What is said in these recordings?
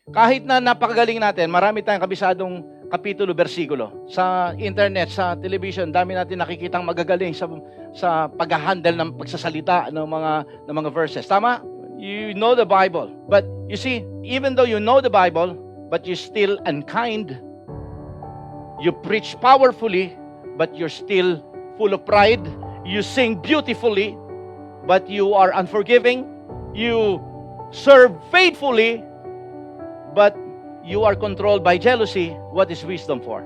Kahit na napakagaling natin, marami tayong kabisadong kapitulo, bersikulo. Sa internet, sa television, dami natin nakikitang magagaling sa pag-handle ng pagsasalita ng mga verses. Tama? You know the Bible. But you see, even though you know the Bible, but you're still unkind, you preach powerfully, but you're still full of pride. You sing beautifully, but you are unforgiving. You serve faithfully, but you are controlled by jealousy. What is wisdom for?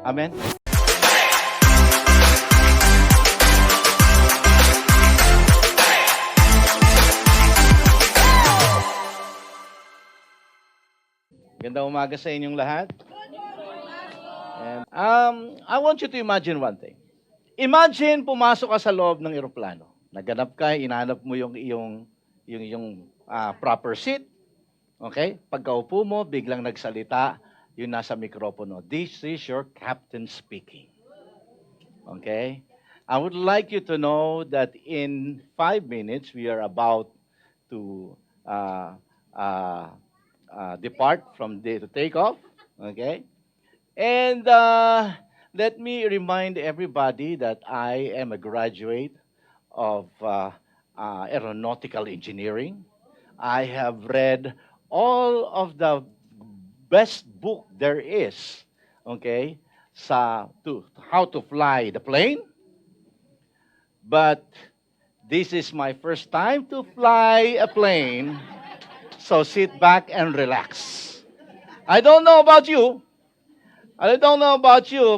Amen? Gandang umaga sa inyong lahat. And, I want you to imagine one thing. Imagine pumasok ka sa loob ng eroplano. Naganap ka, inanap mo yung proper seat. Okay? Pagkaupo mo, biglang nagsalita yung nasa mikropono. This is your captain speaking. Okay? I would like you to know that in 5 minutes, we are about to depart from to take off. Okay? And let me remind everybody that I am a graduate of aeronautical engineering. I have read all of the best book there is, okay, how to fly the plane. But this is my first time to fly a plane, so sit back and relax. I don't know about you,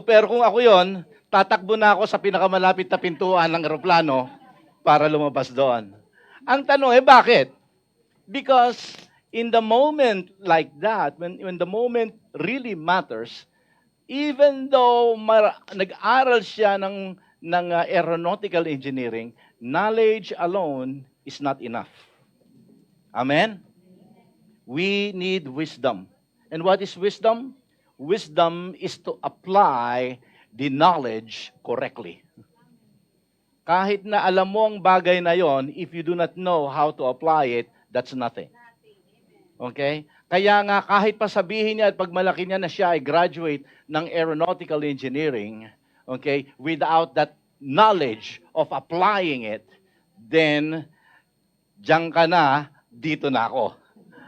pero kung ako yon, tatakbo na ako sa pinakamalapit na pintuan ng eroplano para lumabas doon. Ang tanong bakit? Because in the moment like that, when the moment really matters, even though nag-aral siya ng aeronautical engineering, knowledge alone is not enough. Amen? We need wisdom. And what is wisdom? Wisdom is to apply the knowledge correctly. Kahit na alam mo ang bagay na yon, if you do not know how to apply it, that's nothing. Okay? Kaya nga kahit pa sabihin niya at pagmalaki niya na siya ay graduate ng aeronautical engineering, okay, without that knowledge of applying it, then diyan ka na, dito na ako.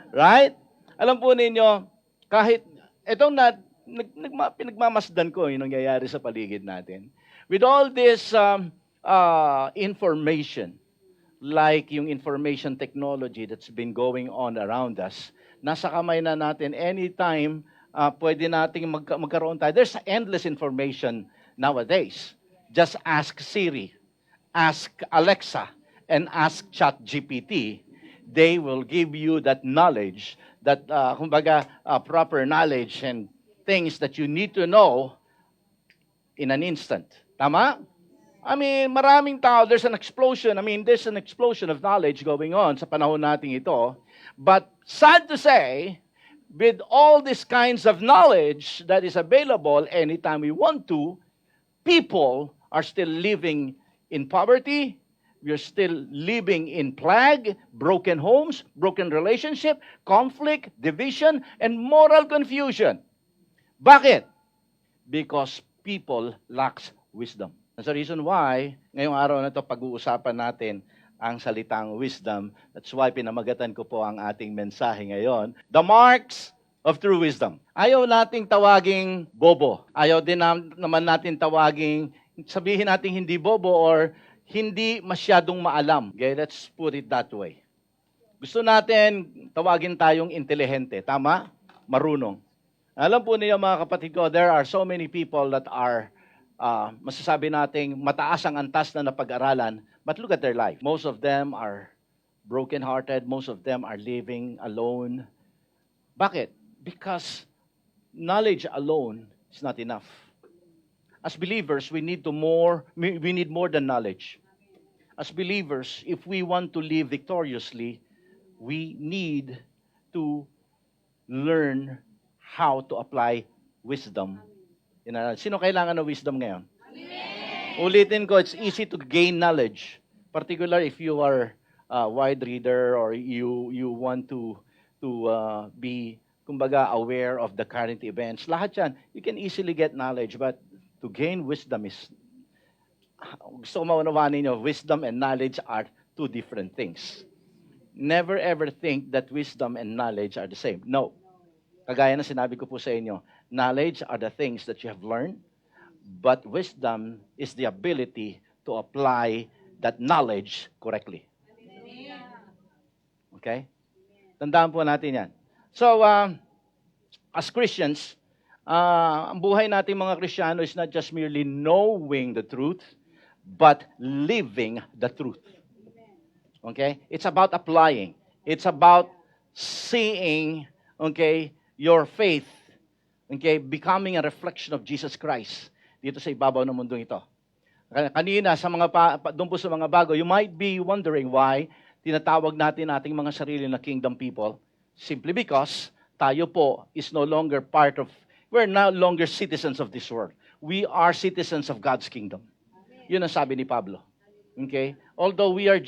Right? Alam po ninyo, kahit itong pinagmamasdan ko yung nangyayari sa paligid natin. With all this information, like yung information technology that's been going on around us, nasa kamay na natin anytime pwede nating magkaroon tayo. There's endless information nowadays. Just ask Siri, ask Alexa, and ask ChatGPT. They will give you that knowledge, that proper knowledge and things that you need to know in an instant. Tama? I mean, maraming tao, there's an explosion of knowledge going on sa panahon nating ito. But sad to say, with all these kinds of knowledge that is available anytime we want to, people are still living in poverty. We're still living in plague, broken homes, broken relationship, conflict, division, and moral confusion. Bakit? Because people lacks wisdom. That's the reason why, ngayong araw na ito, pag-uusapan natin ang salitang wisdom. That's why pinamagatan ko po ang ating mensahe ngayon. The marks of true wisdom. Ayaw nating tawaging bobo. Ayaw din naman natin tawaging, sabihin natin hindi bobo or hindi masyadong maalam. Okay, let's put it that way. Gusto natin tawagin tayong intelihente. Tama? Marunong. Alam po niyo mga kapatid ko, there are so many people that are masasabi nating mataas ang antas na napag-aralan, but look at their life. Most of them are broken-hearted. Most of them are living alone. Bakit? Because knowledge alone is not enough. As believers, we need more than knowledge. As believers, if we want to live victoriously, we need to learn how to apply wisdom. Sino kailangan ng wisdom ngayon? Amen. Ulitin ko, it's easy to gain knowledge. Particularly if you are a wide reader or you want to to be, kumbaga, aware of the current events. Lahat yan, you can easily get knowledge, but to gain wisdom is, gusto ko maunawanin nyo, wisdom and knowledge are two different things. Never ever think that wisdom and knowledge are the same. No. Kagaya na sinabi ko po sa inyo, knowledge are the things that you have learned, but wisdom is the ability to apply that knowledge correctly. Okay? Tandaan po natin yan. So, as Christians, ang buhay natin mga Kristiyano is not just merely knowing the truth, but living the truth. Okay? It's about applying. It's about seeing, okay, your faith, okay, becoming a reflection of Jesus Christ dito sa ibabaw ng mundong ito. Kanina, doon po sa mga bago, you might be wondering why tinatawag natin ating mga sarili na kingdom people. Simply because tayo po is no longer we're no longer citizens of this world. We are citizens of God's kingdom. Yun ang sabi ni Pablo. Okay? Although we're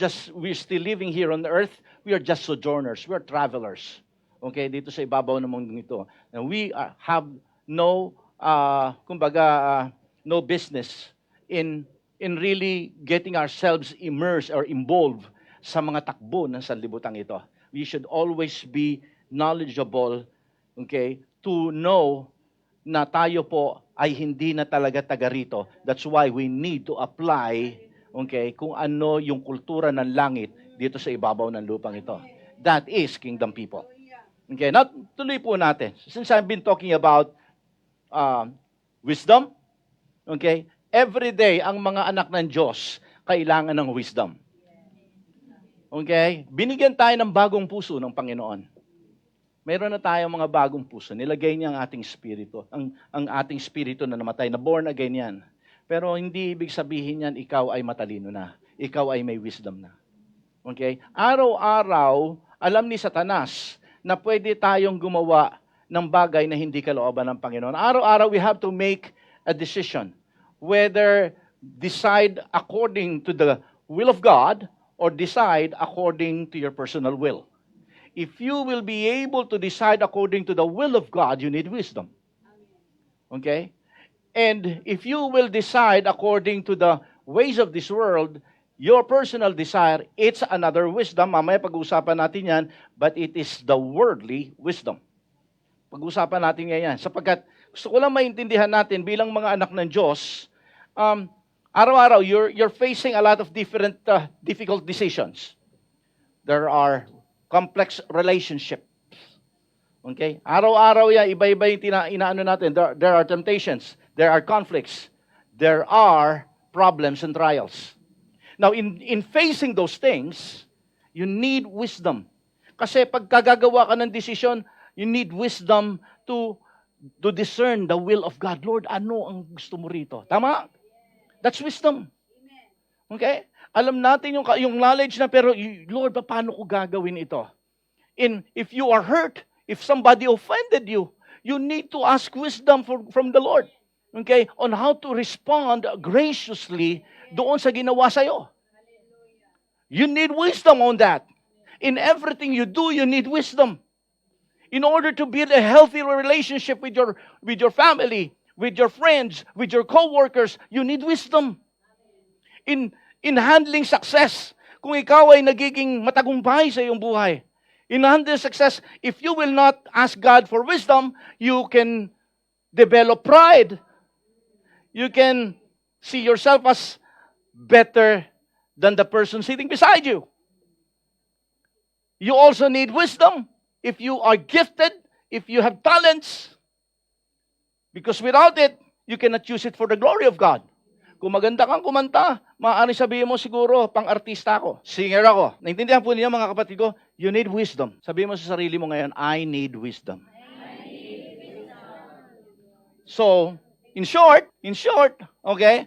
still living here on earth, we are just sojourners. We are travelers. Okay? Dito sa ibabaw ng mundong ito. And we have no, no business in really getting ourselves immersed or involved sa mga takbo ng sanlibutan ito. We should always be knowledgeable, okay, to know na tayo po ay hindi na talaga taga rito. That's why we need to apply, okay, kung ano yung kultura ng langit dito sa ibabaw ng lupang ito. That is kingdom people. Okay, now tuloy po natin. Since I've been talking about wisdom, okay, every day ang mga anak ng Diyos kailangan ng wisdom. Okay? Binigyan tayo ng bagong puso ng Panginoon. Mayroon na tayong mga bagong puso. Nilagay niya ang ating spirito. Ang ating spirito na namatay, na born again yan. Pero hindi ibig sabihin yan, ikaw ay matalino na. Ikaw ay may wisdom na. Okay? Araw-araw, alam ni Satanas na pwede tayong gumawa ng bagay na hindi kalooban ng Panginoon. Araw-araw, we have to make a decision. Whether decide according to the will of God or decide according to your personal will. If you will be able to decide according to the will of God, you need wisdom. Okay? And if you will decide according to the ways of this world, your personal desire, it's another wisdom. Mamaya pag-uusapan natin yan, but it is the worldly wisdom. Pag-uusapan natin yan. Sapagkat gusto ko lang maintindihan natin bilang mga anak ng Diyos, araw-araw, you're facing a lot of different difficult decisions. There are complex relationships. Okay? Araw-araw yan, iba-iba yung inaano natin. There are temptations. There are conflicts. There are problems and trials. Now, in facing those things, you need wisdom. Kasi pagkagagawa ka ng desisyon, you need wisdom to discern the will of God. Lord, ano ang gusto mo rito? Tama? That's wisdom. Okay? Alam natin yung knowledge na, pero Lord, paano ko gagawin ito? If you are hurt, if somebody offended you, you need to ask wisdom from the Lord. Okay? On how to respond graciously doon sa ginawa sa'yo. You need wisdom on that. In everything you do, you need wisdom. In order to build a healthy relationship with your family, with your friends, with your co-workers, you need wisdom. In handling success, kung ikaw ay nagiging matagumpay sa iyong buhay, in handling success, if you will not ask God for wisdom, you can develop pride. You can see yourself as better than the person sitting beside you. You also need wisdom if you are gifted, if you have talents. Because without it, you cannot use it for the glory of God. Kung maganda kang kumanta, maaaring sabihin mo siguro, pang-artista ako, singer ako. Naintindihan po niyo mga kapatid ko, you need wisdom. Sabihin mo sa sarili mo ngayon, I need wisdom. So, in short, okay,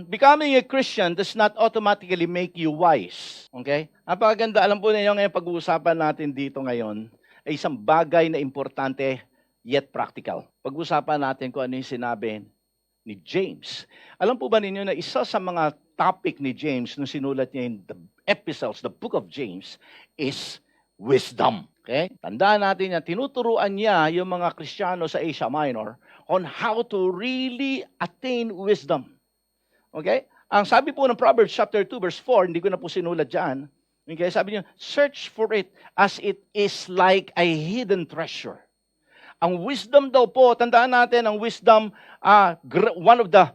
becoming a Christian does not automatically make you wise. Okay? Napakaganda, alam po niyo ngayon, pag-uusapan natin dito ngayon, ay isang bagay na importante, yet practical. Pag-usapan natin kung ano yung sinabi ni James. Alam po ba ninyo na isa sa mga topic ni James nung sinulat niya in the epistles, the book of James, is wisdom. Okay? Tandaan natin yan, tinuturuan niya yung mga Kristiyano sa Asia Minor on how to really attain wisdom. Okay? Ang sabi po ng Proverbs chapter 2 verse 4, hindi ko na po sinulat dyan. Okay? Sabi niya, search for it as it is like a hidden treasure. Ang wisdom daw po, tandaan natin, ang wisdom, one of the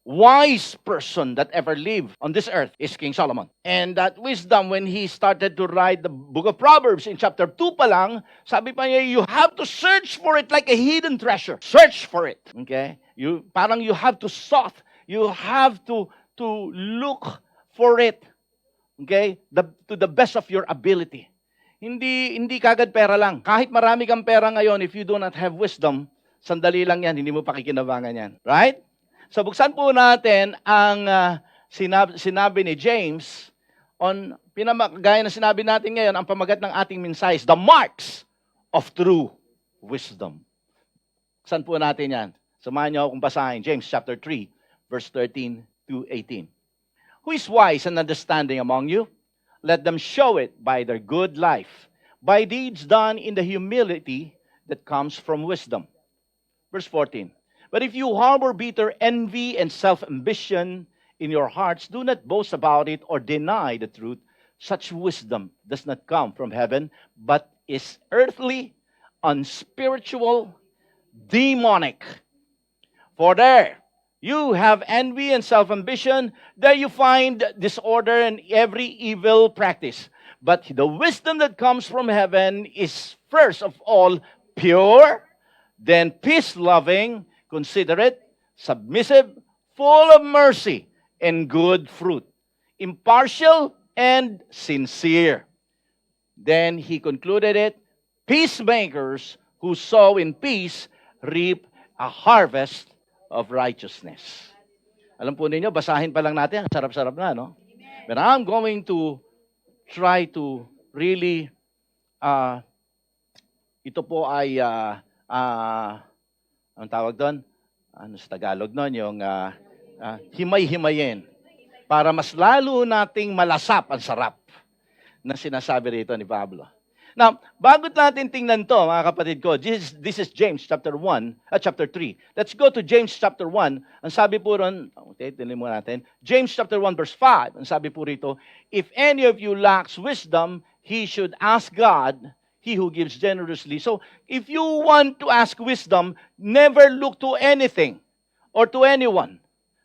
wise person that ever lived on this earth is King Solomon. And that wisdom, when he started to write the book of Proverbs in chapter 2 pa lang, sabi pa niya, you have to search for it like a hidden treasure. Search for it. Okay? Parang you have to sought. You have to look for it. Okay? To the best of your ability. Hindi kagad pera lang. Kahit marami kang pera ngayon, if you do not have wisdom, sandali lang yan, hindi mo pakikinabangan yan. Right? So buksan po natin ang sinabi ni James on, gaya na sinabi natin ngayon, ang pamagat ng ating mensahe, the marks of true wisdom. Buksan po natin yan. Samahan niyo akong basahin. James chapter 3, verse 13 to 18. Who is wise and understanding among you? Let them show it by their good life, by deeds done in the humility that comes from wisdom. Verse 14. But if you harbor bitter envy and self-ambition in your hearts, do not boast about it or deny the truth. Such wisdom does not come from heaven, but is earthly, unspiritual, demonic. For there you have envy and self-ambition, there you find disorder and every evil practice. But the wisdom that comes from heaven is first of all pure, then peace-loving, considerate, submissive, full of mercy and good fruit, impartial and sincere. Then he concluded it, peacemakers who sow in peace reap a harvest of righteousness. Alam po ninyo, basahin pa lang natin, sarap-sarap na, no? But I'm going to try to really, ito po ay, ang tawag doon? Ano sa Tagalog noon? Yung himay-himayin. Para mas lalo nating malasap ang sarap na sinasabi rito ni Pablo. Now, bago natin tingnan to, mga kapatid ko, this is James chapter 3. Let's go to James chapter 1. Ang sabi po ron, tinan mo natin, James chapter 1 verse 5. Ang sabi po rito, if any of you lacks wisdom, he should ask God, He who gives generously. So, if you want to ask wisdom, never look to anything or to anyone.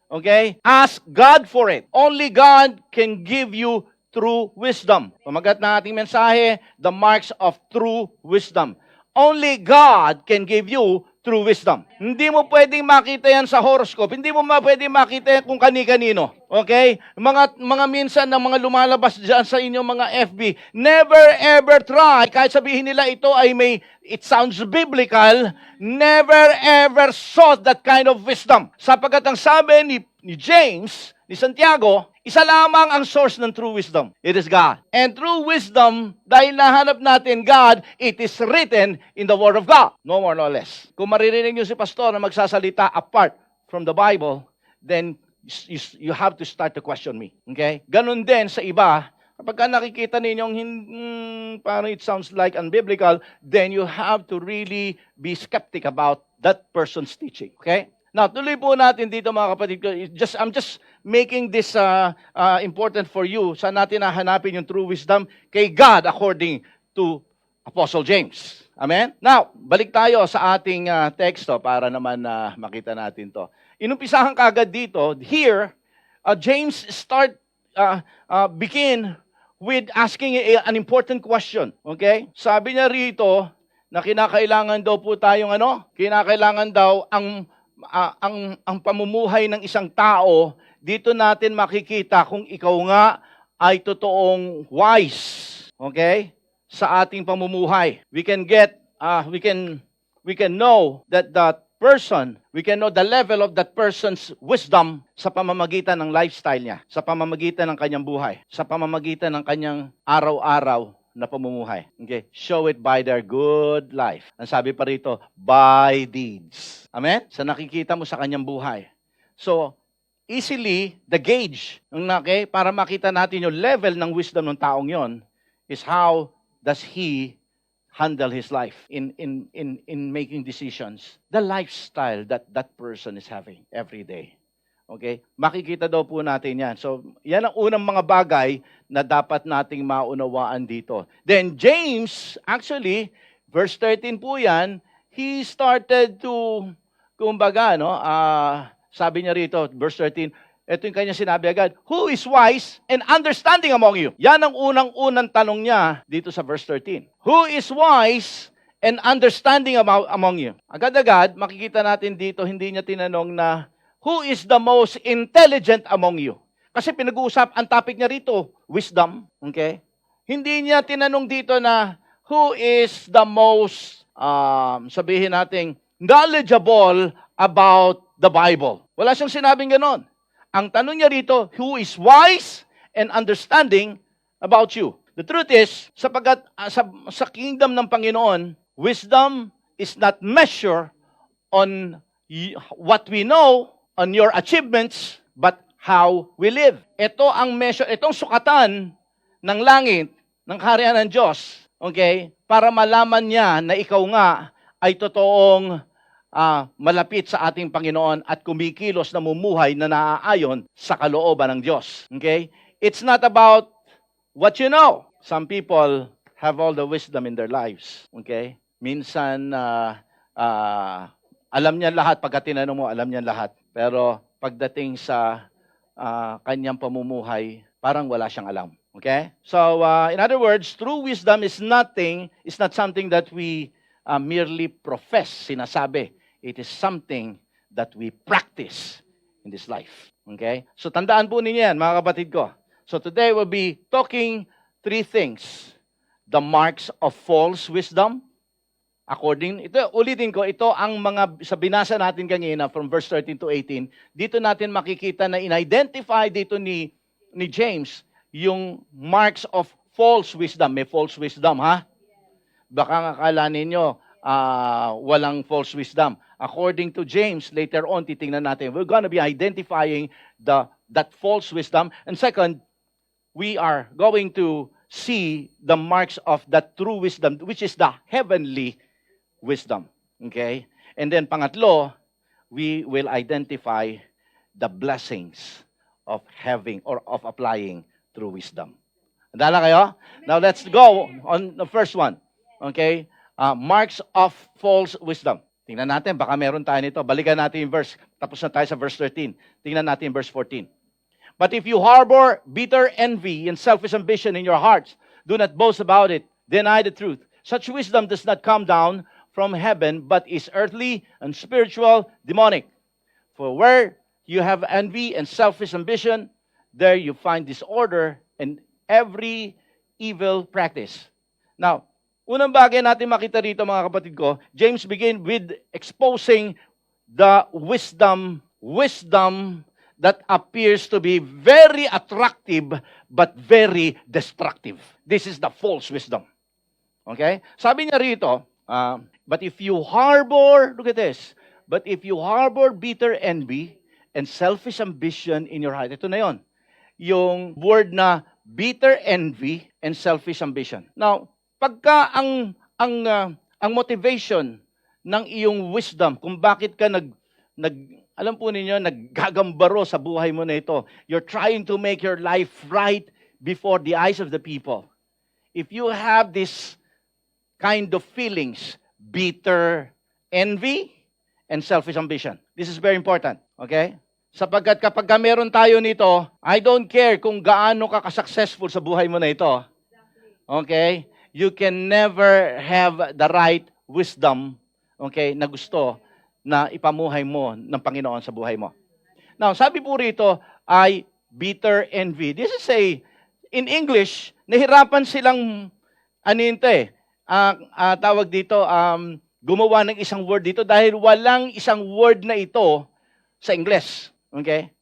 Okay? Ask God for it. Only God can give you true wisdom. Pamagat na ating mensahe, the marks of true wisdom. Only God can give you true wisdom. Hindi mo pwedeng makita yan sa horoscope. Hindi mo pwedeng makita yan kung kani-kanino. Okay? Mga minsan ng mga lumalabas dyan sa inyong mga FB, never ever try, kahit sabihin nila ito ay it sounds biblical, never ever sought that kind of wisdom. Sapagkat ang sabi ni James, ni Santiago, isa lamang ang source ng true wisdom. It is God. And true wisdom, dahil nahanap natin God, it is written in the Word of God. No more, no less. Kung maririnig niyo si pastor na magsasalita apart from the Bible, then you have to start to question me. Okay? Ganun din sa iba, kapag nakikita ninyong parang it sounds like unbiblical, then you have to really be skeptic about that person's teaching. Okay? Now, tuloy po natin dito mga kapatid ko. I'm just making this important for you. Saan natin nahanapin yung true wisdom? Kay God according to Apostle James. Amen? Now, balik tayo sa ating teksto para naman makita natin to. Inumpisahan kagad dito, here, James begin with asking an important question. Okay? Sabi niya rito na kinakailangan daw po tayong kinakailangan daw ang pamumuhay ng isang tao, dito natin makikita kung ikaw nga ay totoong wise, okay, sa ating pamumuhay. We can know that person, we can know the level of that person's wisdom sa pamamagitan ng lifestyle niya, sa pamamagitan ng kanyang buhay, sa pamamagitan ng kanyang araw-araw na pamumuhay. Okay? Show it by their good life. Ang sabi pa rito, by deeds. Amen? Sa nakikita mo sa kanyang buhay. So, easily, the gauge, okay, para makita natin yung level ng wisdom ng taong yon is how does he handle his life in making decisions? The lifestyle that that person is having every day. Okay? Makikita daw po natin yan. So, yan ang unang mga bagay na dapat nating maunawaan dito. Then, James, actually, verse 13 po yan, he started to, kumbaga, no, sabi niya rito, verse 13, ito yung kanya sinabi agad, who is wise and understanding among you? Yan ang unang-unang tanong niya dito sa verse 13. Who is wise and understanding among you? Agad-agad, makikita natin dito, hindi niya tinanong na, who is the most intelligent among you? Kasi pinag-uusap, ang topic niya rito, wisdom. Okay? Hindi niya tinanong dito na, who is the most, sabihin natin, knowledgeable about the Bible. Wala siyang sinabing ganon. Ang tanong niya rito, who is wise and understanding about you? The truth is, sapagkat sa kingdom ng Panginoon, wisdom is not measured on what we know, on your achievements, but how we live. Ito ang measure, itong sukatan ng langit, ng kaharian ng Diyos, okay? Para malaman niya na ikaw nga ay totoong malapit sa ating Panginoon at kumikilos na mumuhay na naaayon sa kalooban ng Diyos. Okay? It's not about what you know. Some people have all the wisdom in their lives. Okay? Minsan, alam niya lahat. Pagka tinanong mo, alam niya lahat. Pero pagdating sa kanyang pamumuhay, parang wala siyang alam. Okay? So, in other words, true wisdom is not something that we merely profess, sinasabi. It is something that we practice in this life. Okay? So, tandaan po ninyo yan, mga kapatid ko. So, today we'll be talking 3 things. The marks of false wisdom. Ulitin ko, ito ang mga, sa binasa natin kanina from verse 13 to 18, dito natin makikita na in-identify dito ni James yung marks of false wisdom. May false wisdom, ha? Baka akala ninyo, walang false wisdom. According to James, later on, titingnan natin, we're going to be identifying that false wisdom. And second, we are going to see the marks of that true wisdom, which is the heavenly wisdom. Okay? And then pangatlo, we will identify the blessings of having or of applying true wisdom. Handala kayo? Now let's go on the first one. Okay? Marks of false wisdom. Tingnan natin, baka meron tayo nito. Balikan natin yung verse. Tapos na tayo sa verse 13. Tingnan natin yung verse 14. But if you harbor bitter envy and selfish ambition in your hearts, do not boast about it. Deny the truth. Such wisdom does not come down from heaven, but is earthly and spiritual, demonic. For where you have envy and selfish ambition, there you find disorder and every evil practice. Now, unang bagay natin makita rito, mga kapatid ko, James begin with exposing the wisdom that appears to be very attractive but very destructive. This is the false wisdom. Okay? Sabi niya rito, but if you harbor, look at this, but if you harbor bitter envy and selfish ambition in your heart, ito na yon, yung word na bitter envy and selfish ambition. Now, pagka ang motivation ng iyong wisdom, kung bakit ka alam po ninyo, naggagambaro sa buhay mo na ito, you're trying to make your life right before the eyes of the people. If you have this kind of feelings, bitter envy and selfish ambition, this is very important, okay? Sapagkat kapag meron tayo nito, I don't care kung gaano ka ka-successful sa buhay mo na ito, okay? You can never have the right wisdom, okay, na gusto na ipamuhay mo ng Panginoon sa buhay mo. Now, sabi po rito ay bitter envy. This is in English, nahirapan silang, tawag dito, gumawa ng isang word dito dahil walang isang word na ito sa English. Okay?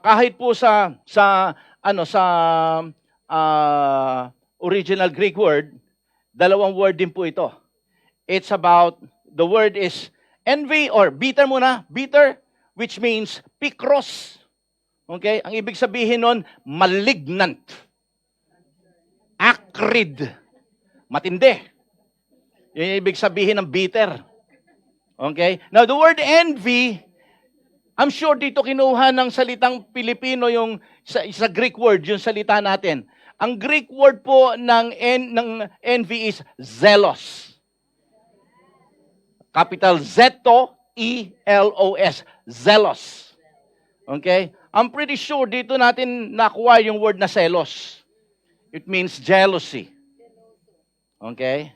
Kahit po sa original Greek word, dalawang word din po ito. It's about, the word is envy or bitter muna. Bitter, which means pikros. Okay? Ang ibig sabihin nun, malignant. Acrid. matindi. Yun yung ibig sabihin ng bitter. Okay? Now, the word envy, I'm sure dito kinuha ng salitang Pilipino yung sa Greek word, yung salita natin. Ang Greek word po ng envy is zealous. Capital Z-E-L-O-S. Zealous. Okay? I'm pretty sure dito natin nakuha yung word na selos. It means jealousy. Okay?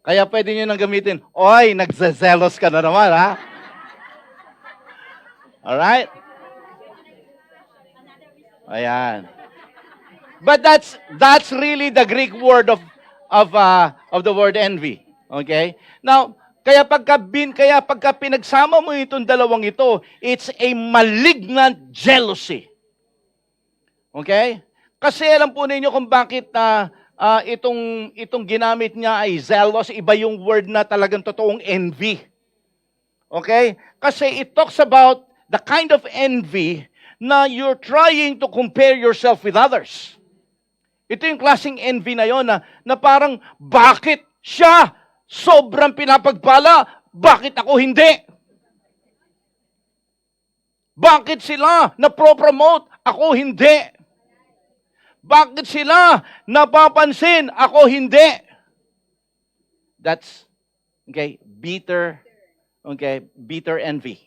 Kaya pwede nyo nang gamitin, oy, nagzezelos ka na naman, ha? Alright? Ayan. But that's really the Greek word of the word envy. Okay? Now, kaya pagka pinagsama mo itong dalawang ito, it's a malignant jealousy. Okay? Kasi alam po ninyo kung bakit itong ginamit niya ay zealous, iba yung word na talagang totoong envy. Okay? Kasi it talks about the kind of envy na you're trying to compare yourself with others. Ito yung klaseng envy na yon na parang, bakit siya sobrang pinapagpala, bakit ako hindi? Bakit sila na-promote, ako hindi? Bakit sila napapansin, ako hindi? That's, bitter envy.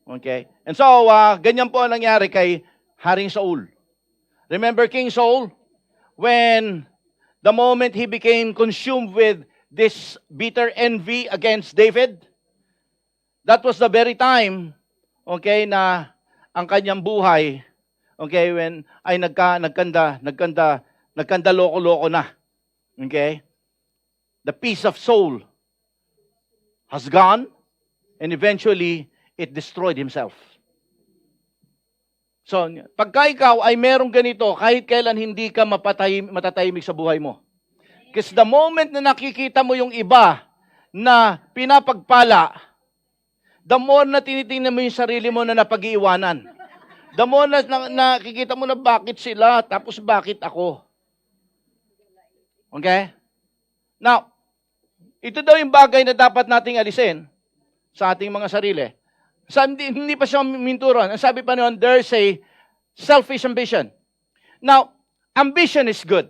Okay? And so, ganyan po ang nangyari kay Haring Saul. Remember King Saul? When the moment he became consumed with this bitter envy against David, that was the very time, na ang kanyang buhay, when ay nagkanda loko-loko na. Okay? The peace of soul has gone, and eventually it destroyed himself. So, pagka ikaw ay merong ganito, kahit kailan hindi ka matatahimik sa buhay mo. Because the moment na nakikita mo yung iba na pinapagpala, the more na tinitingnan mo yung sarili mo na napag-iiwanan. The more na nakikita mo na bakit sila, tapos bakit ako. Okay? Now, ito daw yung bagay na dapat nating alisin sa ating mga sarili. Hindi pa siya minturon. Ang sabi pa noon, there's a selfish ambition. Now, ambition is good.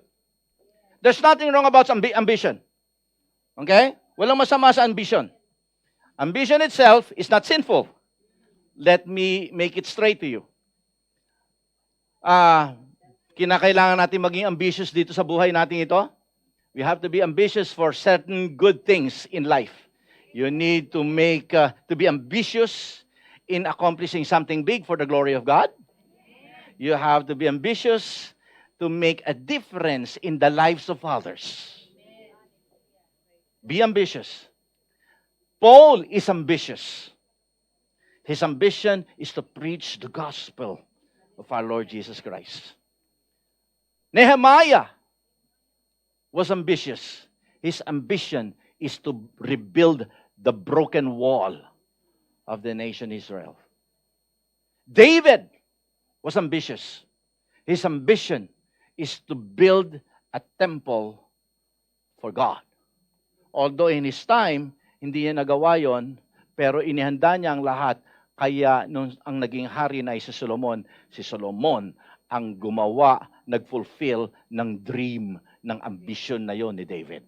There's nothing wrong about ambition. Okay? Walang masama sa ambition. Ambition itself is not sinful. Let me make it straight to you. Kinakailangan natin maging ambitious dito sa buhay natin ito. We have to be ambitious for certain good things in life. You need to be ambitious in accomplishing something big for the glory of God. You have to be ambitious to make a difference in the lives of others. Be ambitious. Paul is ambitious. His ambition is to preach the gospel of our Lord Jesus Christ. Nehemiah was ambitious. His ambition is to rebuild the broken wall of the nation Israel. David was ambitious. His ambition is to build a temple for God. Although in his time, hindi niya nagawa yon, pero inihanda niya ang lahat. Kaya nung ang naging hari na si Solomon ang gumawa, nag-fulfill ng dream, ng ambition na yon ni David.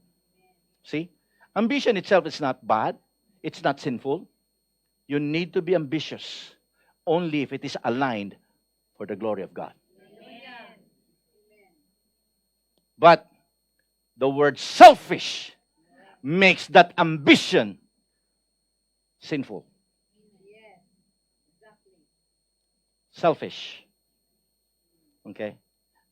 See? Ambition itself is not bad. It's not sinful. You need to be ambitious only if it is aligned for the glory of God. Amen. But the word selfish makes that ambition sinful. Yes, exactly. Selfish. Okay?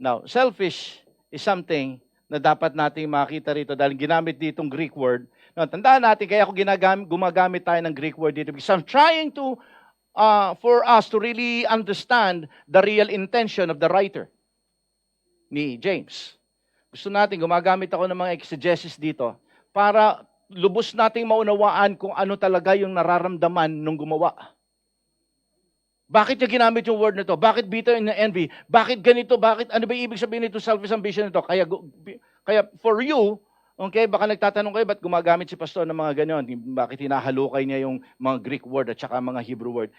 Now, selfish is something na dapat nating makita rito dahil ginamit ditong Greek word. Now, tandaan natin, kaya ako gumagamit tayo ng Greek word dito because I'm trying to, for us to really understand the real intention of the writer ni James. Gusto natin, gumagamit ako ng mga exegesis dito para lubos nating maunawaan kung ano talaga yung nararamdaman nung gumawa. Bakit niya ginamit yung word na to? Bakit bitter and envy? Bakit ganito? Ano ba ibig sabihin nito selfish ambition nito? Kaya for you, Okay, baka nagtatanong kayo, ba't gumagamit si pastor ng mga ganyan? Bakit hinahalukay niya yung mga Greek word at saka mga Hebrew word?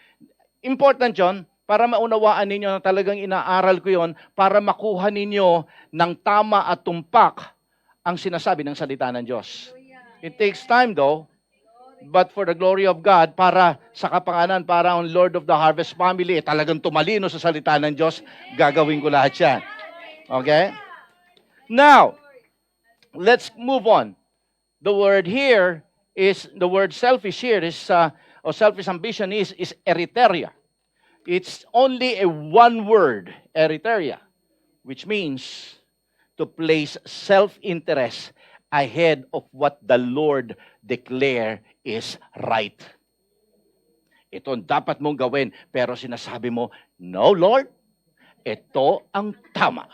Important yon para maunawaan ninyo na talagang inaaral ko yon para makuha ninyo ng tama at tumpak ang sinasabi ng salita ng Diyos. It takes time though, but for the glory of God, para sa kapangalan, para ang Lord of the Harvest Family, talagang tumalino sa salita ng Diyos, gagawin ko lahat yan. Okay? Now, let's move on. The word selfish here is, or selfish ambition is erytheria. It's only a one word, erytheria, which means to place self-interest ahead of what the Lord declare is right. Ito ang dapat mong gawin, pero sinasabi mo, no, Lord, ito ang tama.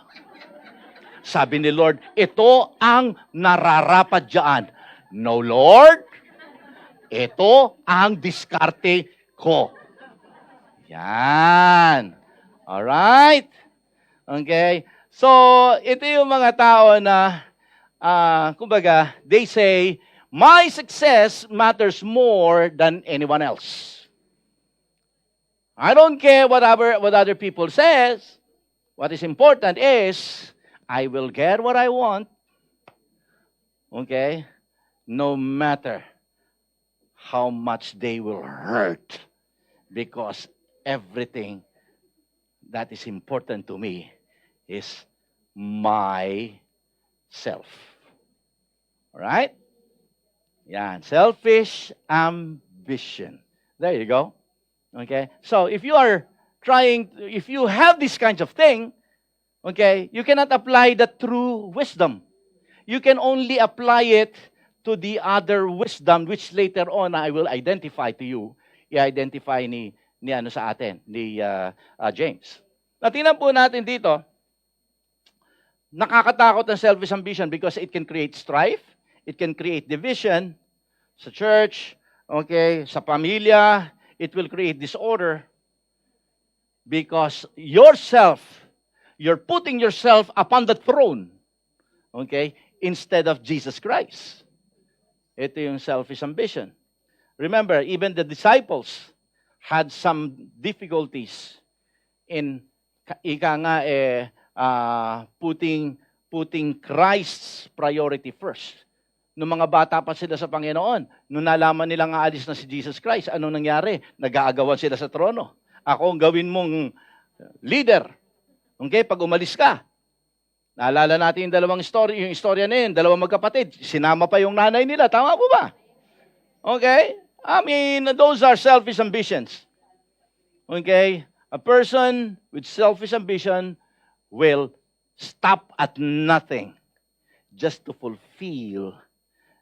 Sabi ni Lord, ito ang nararapat dyan. No, Lord, ito ang diskarte ko. Yan. Alright? Okay? So, ito yung mga tao na, kumbaga, they say, my success matters more than anyone else. I don't care what other people says. What is important is, I will get what I want. Okay? No matter how much they will hurt. Because everything that is important to me is myself. Alright? Yan. Selfish ambition. There you go. Okay? So, if you have this kind of thing, okay, you cannot apply the true wisdom. You can only apply it to the other wisdom which later on I will identify to you. I-identify ni sa atin, ni James. Tingnan po natin dito, nakakatakot ang selfish ambition because it can create strife, it can create division sa church, okay, sa pamilya, it will create disorder because you're putting yourself upon the throne, okay, instead of Jesus Christ. Ito yung selfish ambition. Remember, even the disciples had some difficulties in putting Christ's priority first. Nung mga bata pa sila sa Panginoon, nung nalaman nilang aalis na si Jesus Christ, anong nangyari? Nag-aagawan sila sa trono. Ako ang gawin mong leader. Okay, pag umalis ka. Naalala natin yung istorya na yun, dalawang magkapatid. Sinama pa yung nanay nila. Tama po ba? Okay? I mean, those are selfish ambitions. Okay? A person with selfish ambition will stop at nothing just to fulfill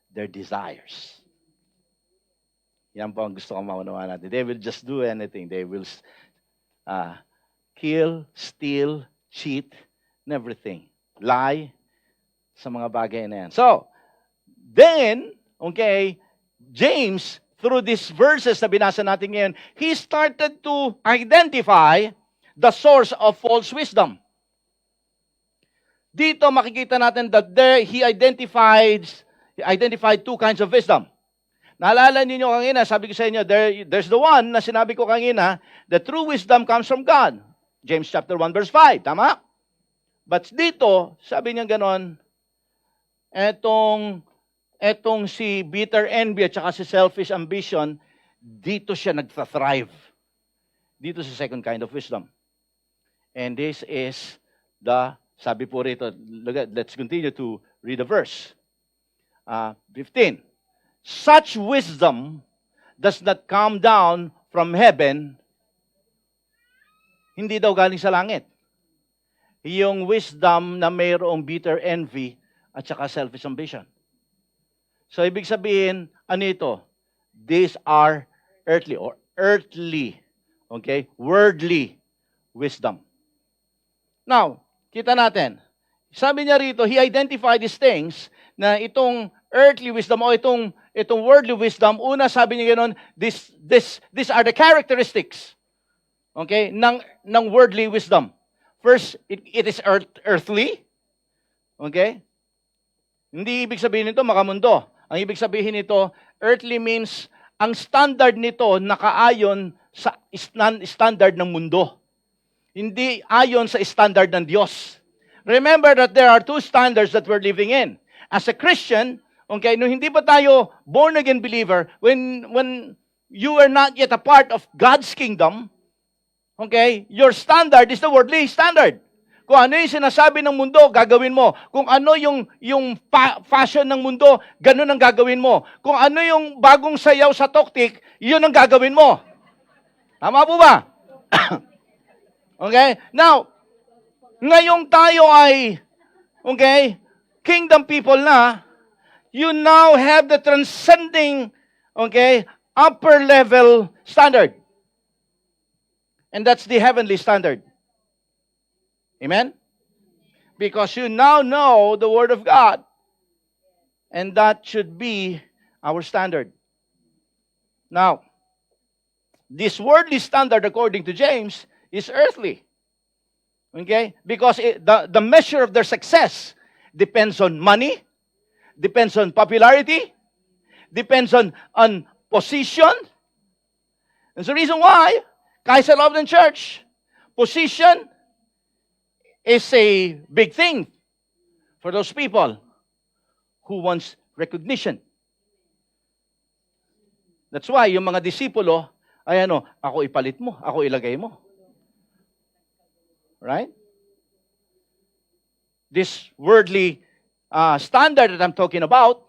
their desires. Yan po ang gusto kong maunawaan natin. They will just do anything. They will kill, steal, cheat, and everything. Lie sa mga bagay na yan. So, then, okay, James, through these verses na binasa natin ngayon, he started to identify the source of false wisdom. Dito makikita natin that he identified two kinds of wisdom. Naalala niyo kanina, sabi ko sa inyo, there's the one na sinabi ko kanina, the true wisdom comes from God. James chapter 1 verse 5, tama? But dito, sabi niya ganon, etong si bitter envy at saka si selfish ambition, dito siya nagta-thrive. Dito sa second kind of wisdom. And this is sabi po rito, let's continue to read the verse. 15. Such wisdom does not come down from heaven, hindi daw galing sa langit. Yung wisdom na mayroong bitter envy at saka selfish ambition. So, ibig sabihin, ano ito? These are earthly, okay, worldly wisdom. Now, kita natin. Sabi niya rito, he identified these things na itong earthly wisdom o itong worldly wisdom, una sabi niya ganoon, these are the characteristics, okay, ng worldly wisdom. First, it is earthly, okay? Hindi ibig sabihin nito makamundo. Ang ibig sabihin nito, earthly means ang standard nito nakaayon sa standard ng mundo. Hindi ayon sa standard ng Diyos. Remember that there are two standards that we're living in. As a Christian, okay, nung hindi pa tayo born-again believer, when you are not yet a part of God's kingdom, okay, your standard is the worldly standard. Kung ano yung sinasabi ng mundo, gagawin mo. Kung ano yung fashion ng mundo, ganun ang gagawin mo. Kung ano yung bagong sayaw sa toktik, yun ang gagawin mo. Tama po ba? Okay? Now, ngayong tayo ay, okay, kingdom people na, you now have the transcending, okay, upper level standard. And that's the heavenly standard. Amen? Because you now know the Word of God. And that should be our standard. Now, this worldly standard, according to James, is earthly. Okay? Because the measure of their success depends on money, depends on popularity, depends on position. That's the reason why Kaiser Lutheran Church, position is a big thing for those people who wants recognition. That's why yung mga disipulo ay ako ipalit mo, ako ilagay mo. Right? This worldly standard that I'm talking about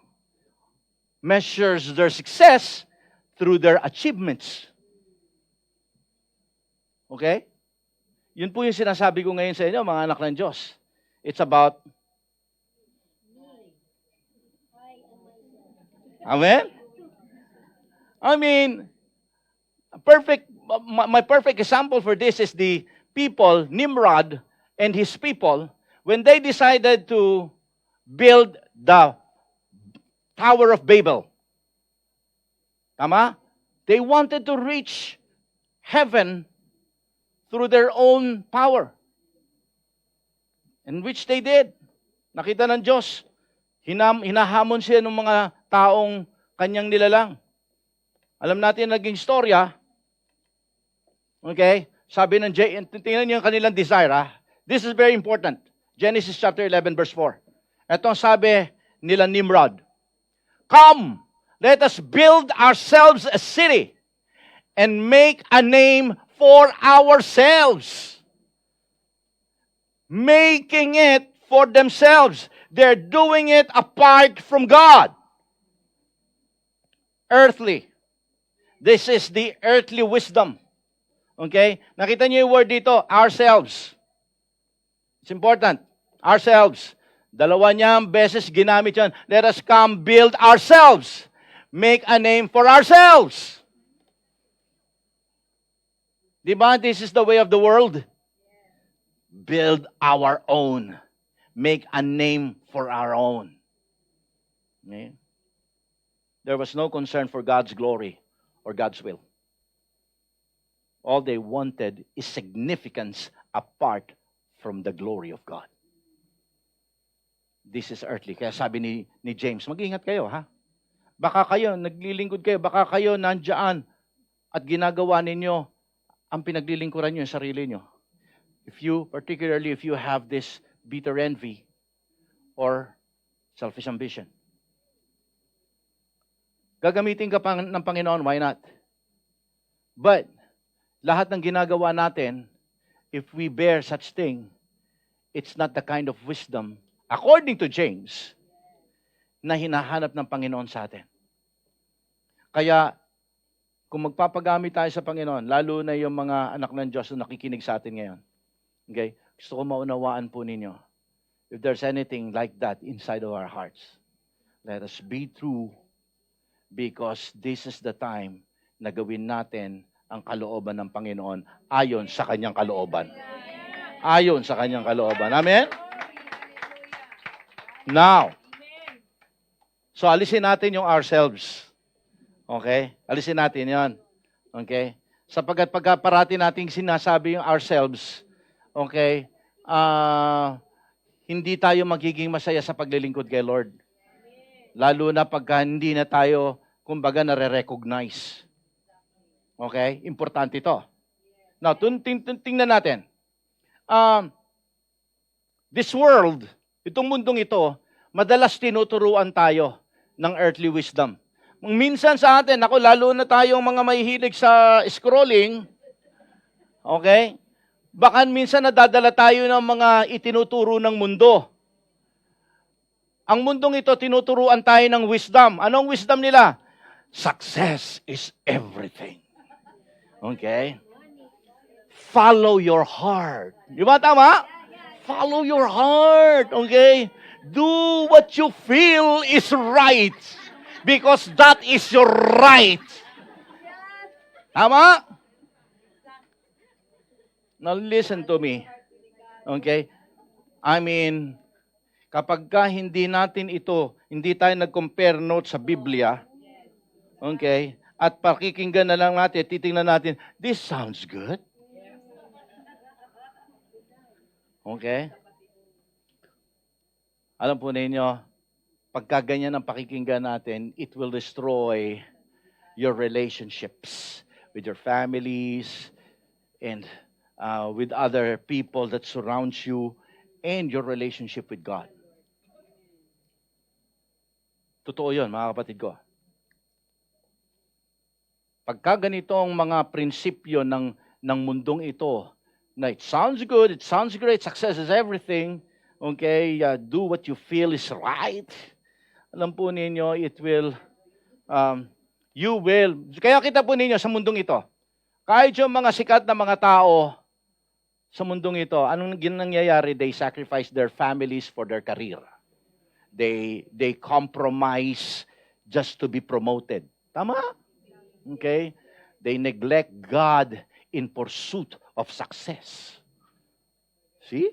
measures their success through their achievements. Okay? Yun po yung sinasabi ko ngayon sa inyo, mga anak ng Diyos. It's about... Amen? I mean, my perfect example for this is the people, Nimrod and his people, when they decided to build the Tower of Babel. Tama? They wanted to reach heaven through their own power. And which they did. Nakita ng Diyos. Hinahamon siya ng mga taong kanyang nilalang. Alam natin naging storya. Okay? Sabi ng tingnan niyo yung kanilang desire. This is very important. Genesis chapter 11 verse 4. Ito ang sabi nila Nimrod. Come, let us build ourselves a city and make a name for ourselves. Making it for themselves. They're doing it apart from God. Earthly. This is the earthly wisdom. Okay? Nakita niyo yung word dito, ourselves. It's important. Ourselves. Dalawa niyang beses ginamit yan. Let us come build ourselves. Make a name for ourselves. Diba? This is the way of the world. Build our own. Make a name for our own. Okay? There was no concern for God's glory or God's will. All they wanted is significance apart from the glory of God. This is earthly. Kaya sabi ni James, mag-ingat kayo, ha? Baka kayo, naglilingkod kayo, baka kayo nandyan at ginagawa ninyo ang pinaglilingkuran nyo yung sarili nyo. Particularly if you have this bitter envy or selfish ambition. Gagamitin ka pa ng Panginoon, why not? But, lahat ng ginagawa natin, if we bear such thing, it's not the kind of wisdom, according to James, na hinahanap ng Panginoon sa atin. Kaya, kung magpapagamit tayo sa Panginoon, lalo na yung mga anak ng Diyos na nakikinig sa atin ngayon, okay, gusto ko maunawaan po ninyo, if there's anything like that inside of our hearts, let us be true because this is the time na gawin natin ang kalooban ng Panginoon ayon sa kanyang kalooban. Ayon sa kanyang kalooban. Amen? Now, so alisin natin yung ourselves. Okay? Alisin natin yan. Okay? Sapagkat pagkaparati nating sinasabi yung ourselves, okay, hindi tayo magiging masaya sa paglilingkod kay Lord. Lalo na pagka hindi na tayo, kumbaga, nare-recognize. Okay? Importante ito. Now, tingnan natin. This world, itong mundong ito, madalas tinuturuan tayo ng earthly wisdom. Minsan sa atin, ako lalo na tayong mga mahihilig sa scrolling, okay? Baka minsan nadadala tayo ng mga itinuturo ng mundo. Ang mundong ito, tinuturuan tayo ng wisdom. Anong wisdom nila? Success is everything. Okay? Follow your heart. Di ba tama? Follow your heart. Okay? Do what you feel is right. Because that is your right. Tama? Now listen to me. Okay? I mean, kapag hindi natin ito, hindi tayo nag-compare notes sa Biblia, okay, at pakikinggan na lang natin, titingnan natin, this sounds good. Okay? Alam po ninyo, pagka ganyan ang pakikinggan natin, it will destroy your relationships with your families and with other people that surrounds you and your relationship with God. Totoo yun, mga kapatid ko. Pagka ganitong mga prinsipyo ng mundong ito, na it sounds good, it sounds great, success is everything, okay, do what you feel is right. Alam po ninyo, it will, you will, kaya kita po ninyo sa mundong ito, kahit yung mga sikat na mga tao sa mundong ito, anong nangyayari? They sacrifice their families for their career. They compromise just to be promoted. Tama? Okay? They neglect God in pursuit of success. See?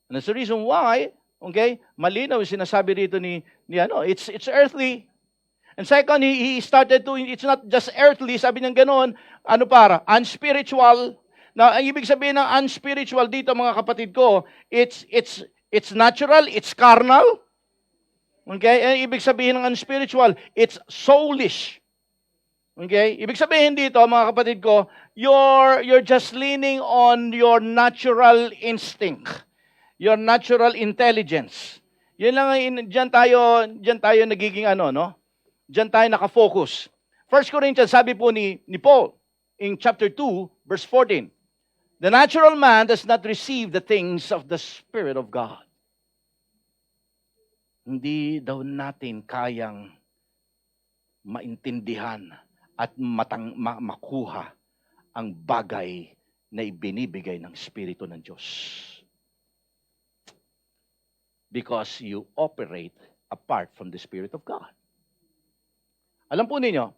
And that's the reason why, okay, malinaw yung sinasabi dito ni it's earthly. And second, he started to, it's not just earthly, sabi niya ganoon, unspiritual. Now, ang ibig sabihin ng unspiritual dito, mga kapatid ko, it's natural, it's carnal. Okay? Ang ibig sabihin ng unspiritual, it's soulish. Okay? Ibig sabihin dito, mga kapatid ko, you're just leaning on your natural instinct, your natural intelligence. Yan lang, diyan tayo nagiging no? Diyan tayo nakafocus. 1 Corinthians, sabi po ni Paul, in chapter 2, verse 14, the natural man does not receive the things of the Spirit of God. Hindi daw natin kayang maintindihan at makuha ang bagay na ibinibigay ng Espiritu ng Diyos. Because you operate apart from the Spirit of God. Alam po ninyo,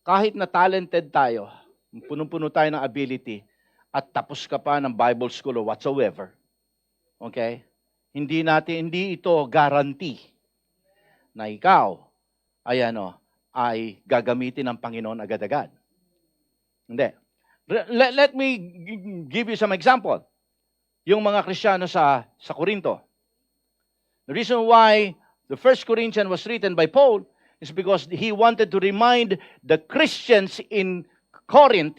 kahit na talented tayo, punong-puno tayo ng ability, at tapos ka pa ng Bible school or whatsoever, okay? Hindi ito guarantee na ikaw ay gagamitin ng Panginoon agad-agad. Hindi. Let me give you some example. Yung mga Kristiyano sa Corinto. The reason why the First Corinthians was written by Paul is because he wanted to remind the Christians in Corinth,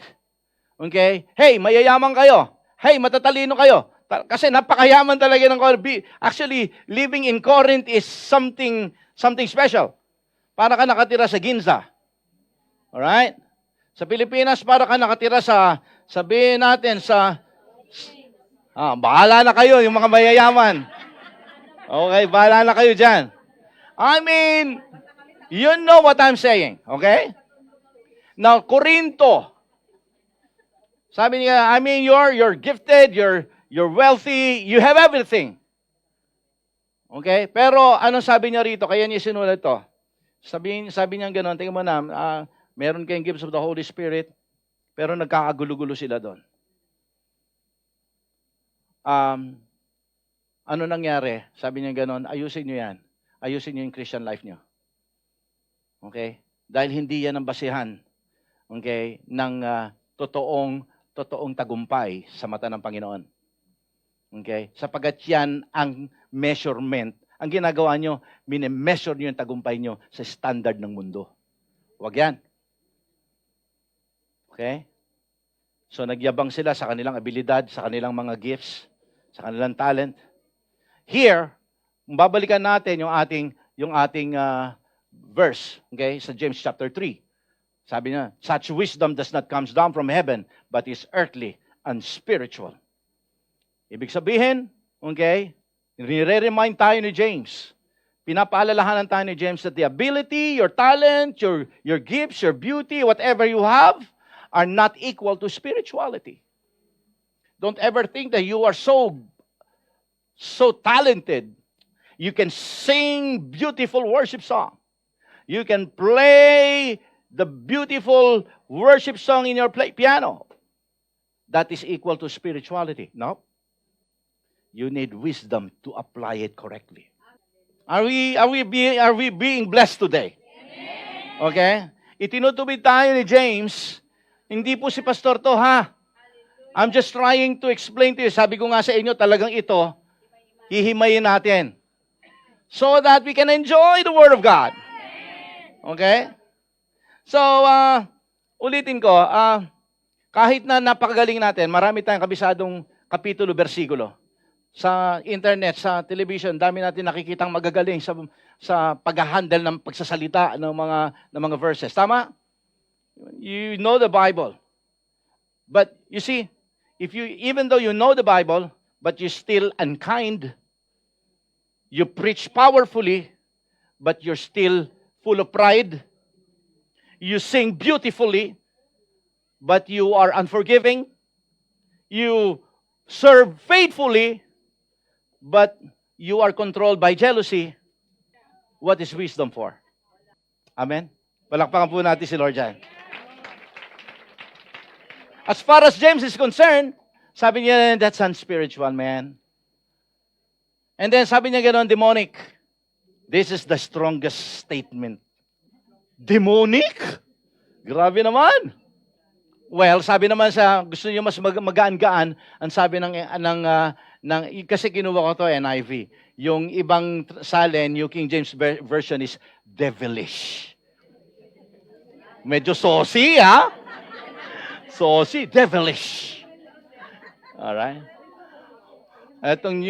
okay, hey, mayayaman kayo. Hey, matatalino kayo. Kasi napakayaman talaga ng Corinth. Actually, living in Corinth is something special. Para ka nakatira sa Ginza. Alright? Sa Pilipinas, para ka nakatira sabihin natin bahala na kayo, yung mga mayayaman. Okay, bahala na kayo dyan. I mean, you know what I'm saying, okay? Now, Corinto, sabi niya, I mean, you're gifted, you're wealthy, you have everything. Okay? Pero, anong sabi niya rito? Kaya niya sinulat to. Sabi niya gano'n, tingnan mo na, meron kayong gifts of the Holy Spirit, pero nagkakagulo-gulo sila doon. Ano nangyari? Sabi niya gano'n, ayusin niyo yan. Ayusin niyo yung Christian life niyo. Okay? Dahil hindi yan ang basihan, okay, ng totoong tagumpay sa mata ng Panginoon. Okay? Sapagat yan ang measurement, Ang ginagawa nyo, mini-measure nyo yung tagumpay nyo sa standard ng mundo. Huwag yan. Okay? So nagyabang sila sa kanilang abilidad, sa kanilang mga gifts, sa kanilang talent. Here, babalikan natin yung ating verse, okay, sa James chapter 3. Sabi niya, such wisdom does not come down from heaven, but is earthly and spiritual. Ibig sabihin, okay, nire-remind tayo ni James. Pinapaalalahanan tayo ni James that the ability, your talent, your gifts, your beauty, whatever you have, are not equal to spirituality. Don't ever think that you are so talented. You can sing beautiful worship song. You can play the beautiful worship song in your piano. That is equal to spirituality. No? You need wisdom to apply it correctly. Are we being blessed today? Okay? Itinutubig tayo ni James. Hindi po si pastor to, ha? I'm just trying to explain to you. Sabi ko nga sa inyo, talagang ito, hihimayin natin. So that we can enjoy the Word of God. Okay? So, ulitin ko, kahit na napakagaling natin, marami tayong kabisadong kapitulo, bersikulo. Sa internet, sa television, dami natin nakikitang magagaling sa pag-handle ng pagsasalita ng mga verses. Tama? You know the Bible. But you see, even though you know the Bible, but you're still unkind, you preach powerfully, but you're still full of pride, you sing beautifully, but you are unforgiving, you serve faithfully, but you are controlled by jealousy, what is wisdom for? Amen? Palakpakan po natin si Lord dyan. As far as James is concerned, sabi niya, that's unspiritual, man. And then sabi niya gano'n, demonic. This is the strongest statement. Demonic? Grabe naman. Well, sabi naman sa, gusto niyo mas magaan-gaan, ang sabi kasi kinuha ko to NIV. Yung ibang salin, yung King James Version is devilish. Medyo saucy, ha? Saucy, devilish. Alright? Itong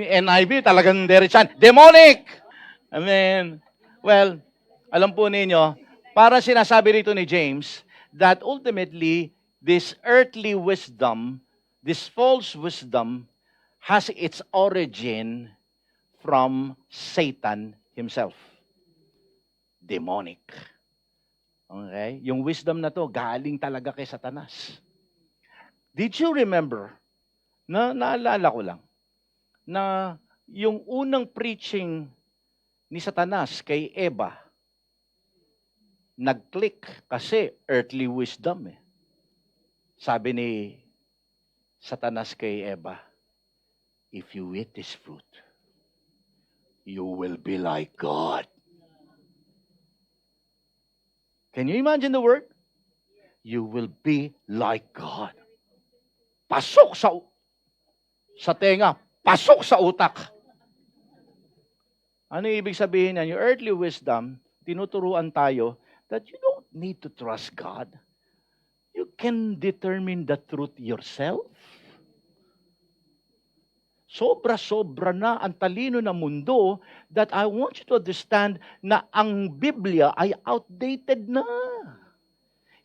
NIV, talagang diretsan. Demonic! Amen. Well, alam po ninyo, para sinasabi rito ni James, that ultimately, this earthly wisdom, this false wisdom, has its origin from Satan himself. Demonic. Okay? Yung wisdom na to, galing talaga kay Satanas. Did you remember, naalala ko lang, na yung unang preaching ni Satanas kay Eva, nag-click kasi earthly wisdom eh. Sabi ni Satanas kay Eva, if you eat this fruit, you will be like God. Can you imagine the word? You will be like God. Pasok sa tenga, pasok sa utak. Ano ibig sabihin yan? Yung earthly wisdom, tinuturuan tayo that you don't need to trust God. You can determine the truth yourself. Sobra-sobra na ang talino ng mundo that I want you to understand na ang Biblia ay outdated na.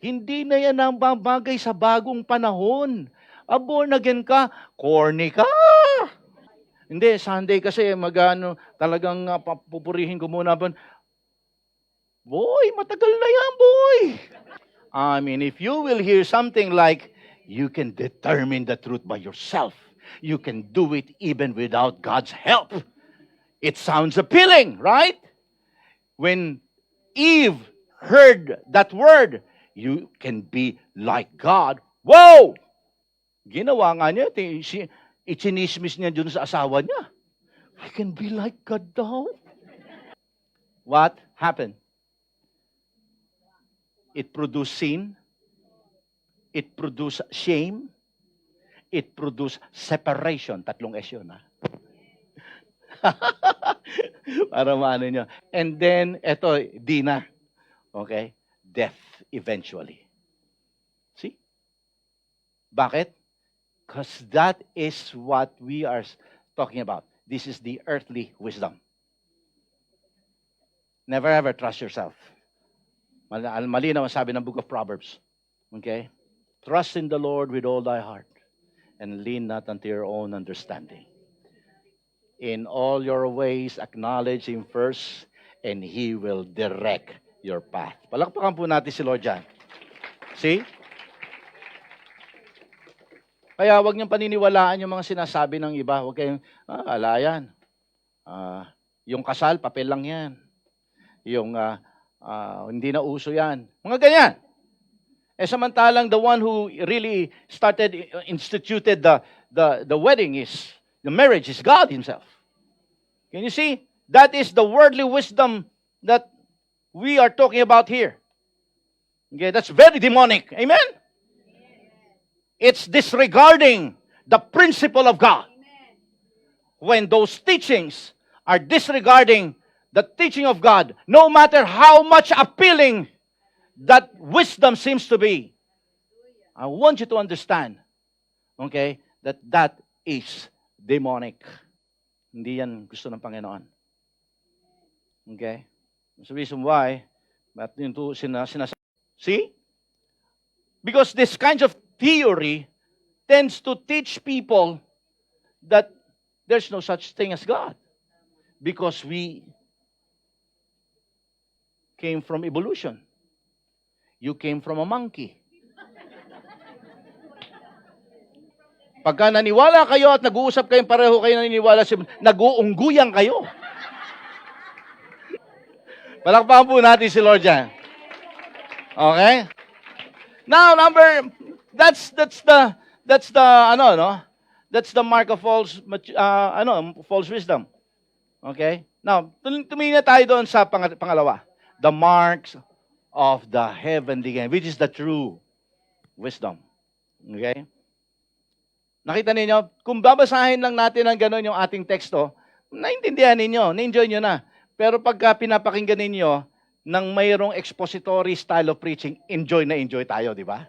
Hindi na yan ang bagay sa bagong panahon. Born again ka, corny ka. Hindi, Sunday kasi talagang pupurihin ko muna. Boy, matagal na yan, boy. I mean, if you will hear something like, you can determine the truth by yourself. You can do it even without God's help. It sounds appealing, right? When Eve heard that word, you can be like God. Whoa! Ginawa nga niya, ichinismis niya dun sa asawa niya. I can be like God daw. What happened? It produced sin. It produced shame. It produced separation. Tatlong S yun, ha? Para maano nyo. And then, eto, di na. Okay? Death eventually. See? Bakit? Because that is what we are talking about. This is the earthly wisdom. Never ever trust yourself. Malinaw ang sabi ng Book of Proverbs. Okay? Trust in the Lord with all thy heart and lean not unto your own understanding. In all your ways, acknowledge Him first, and He will direct your path. Palakpakan po natin si Lord dyan. See? Kaya huwag niyong paniniwalaan yung mga sinasabi ng iba. Huwag kayong, ala yan. Yung kasal, papel lang yan. Yung hindi na uso yan. Mga ganyan. Samantalang the one who really instituted the wedding is, the marriage is God Himself. Can you see? That is the worldly wisdom that we are talking about here. Okay, that's very demonic. Amen? It's disregarding the principle of God. When those teachings are disregarding the teaching of God, no matter how much appealing that wisdom seems to be, I want you to understand, okay, that is demonic. Hindi yan gusto ng Panginoon. Okay? That's the reason why, see? Because this kind of theory tends to teach people that there's no such thing as God. Because we came from evolution. You came from a monkey. Pagka naniwala kayo at nag-uusap kayong pareho kayo naniniwala, nag-uungguyan kayo. Palakpakan po natin si Lord dyan. Okay? Now, that's the mark of false wisdom. Okay? Now, tumingin na tayo doon sa pangalawa. The marks of the heavenly kingdom, which is the true wisdom. Okay? Nakita ninyo, kung babasahin lang natin ng gano'n yung ating teksto, naintindihan ninyo, na-enjoy nyo na. Pero pagka pinapakinggan ninyo ng mayroong expository style of preaching, enjoy na enjoy tayo, di ba?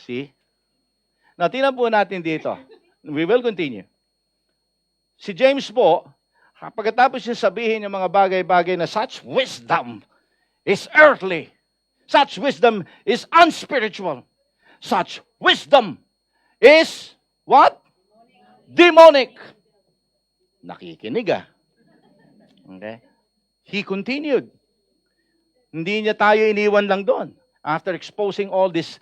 See? Now, tingnan po natin dito. We will continue. Si James po, pagkatapos niya sabihin yung mga bagay-bagay na such wisdom is earthly, such wisdom is unspiritual, such wisdom is what? Demonic. Nakikinig Okay? He continued. Hindi niya tayo iniwan lang doon. After exposing all this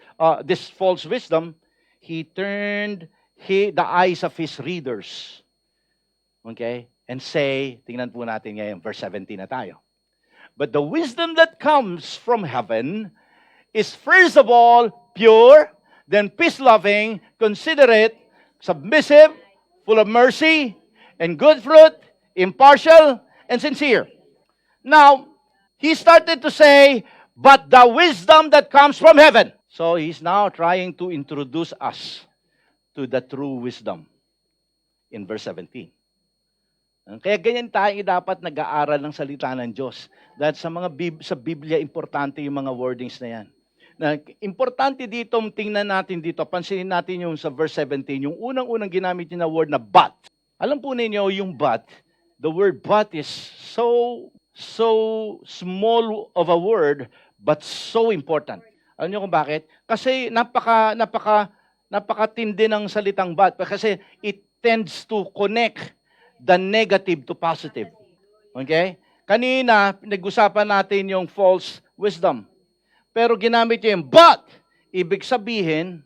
false wisdom, he turned the eyes of his readers. Okay? And say, tingnan po natin ngayon, verse 17 na tayo. But the wisdom that comes from heaven is first of all pure, then peace-loving, considerate, submissive, full of mercy, and good fruit, impartial, and sincere. Now, he started to say, but the wisdom that comes from heaven. So, he's now trying to introduce us to the true wisdom in verse 17. Kaya ganyan tayo dapat nag-aaral ng salita ng Diyos. Dahil sa Biblia, importante yung mga wordings na yan. Importante dito, tingnan natin dito, pansinin natin yung sa verse 17, yung unang-unang ginamit niya na word na but. Alam po ninyo, yung but, the word but is so small of a word, but so important. Alam niyo kung bakit? Kasi napakatindi ng salitang but, kasi it tends to connect the negative to positive. Okay? Kanina, nag-usapan natin yung false wisdom. Pero ginamit niya yung but. Ibig sabihin,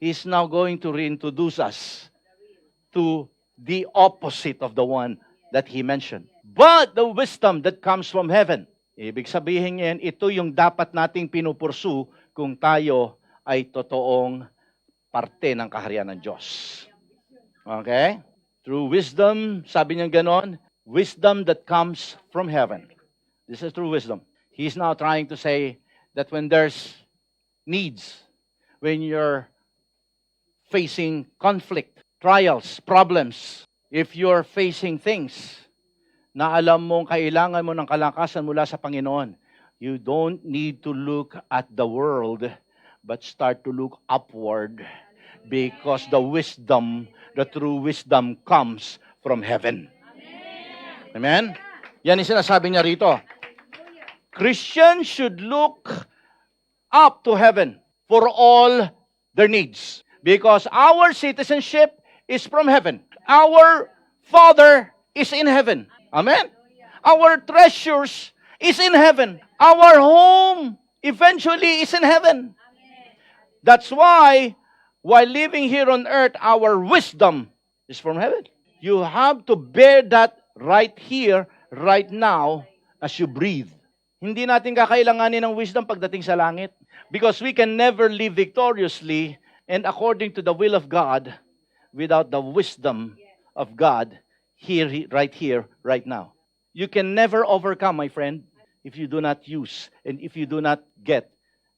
he's now going to reintroduce us to the opposite of the one that he mentioned. But the wisdom that comes from heaven. Ibig sabihin niya, ito yung dapat nating pinupursu kung tayo ay totoong parte ng kaharian ng Diyos. Okay? True wisdom, sabi niya ganon, wisdom that comes from heaven. This is true wisdom. He's now trying to say that when there's needs, when you're facing conflict, trials, problems, if you're facing things na alam mong kailangan mo ng kalakasan mula sa Panginoon, you don't need to look at the world, but start to look upward, because the true wisdom comes from heaven. Amen? Yan yung sinasabi niya rito. Christians should look up to heaven for all their needs, because our citizenship is from heaven. Our Father is in heaven. Amen? Our treasures is in heaven. Our home eventually is in heaven. That's why, while living here on earth, our wisdom is from heaven. You have to bear that right here, right now, as you breathe. Hindi natin kakailanganin ng wisdom pagdating sa langit, because we can never live victoriously and according to the will of God without the wisdom of God right here, right now. You can never overcome, my friend, if you do not use and if you do not get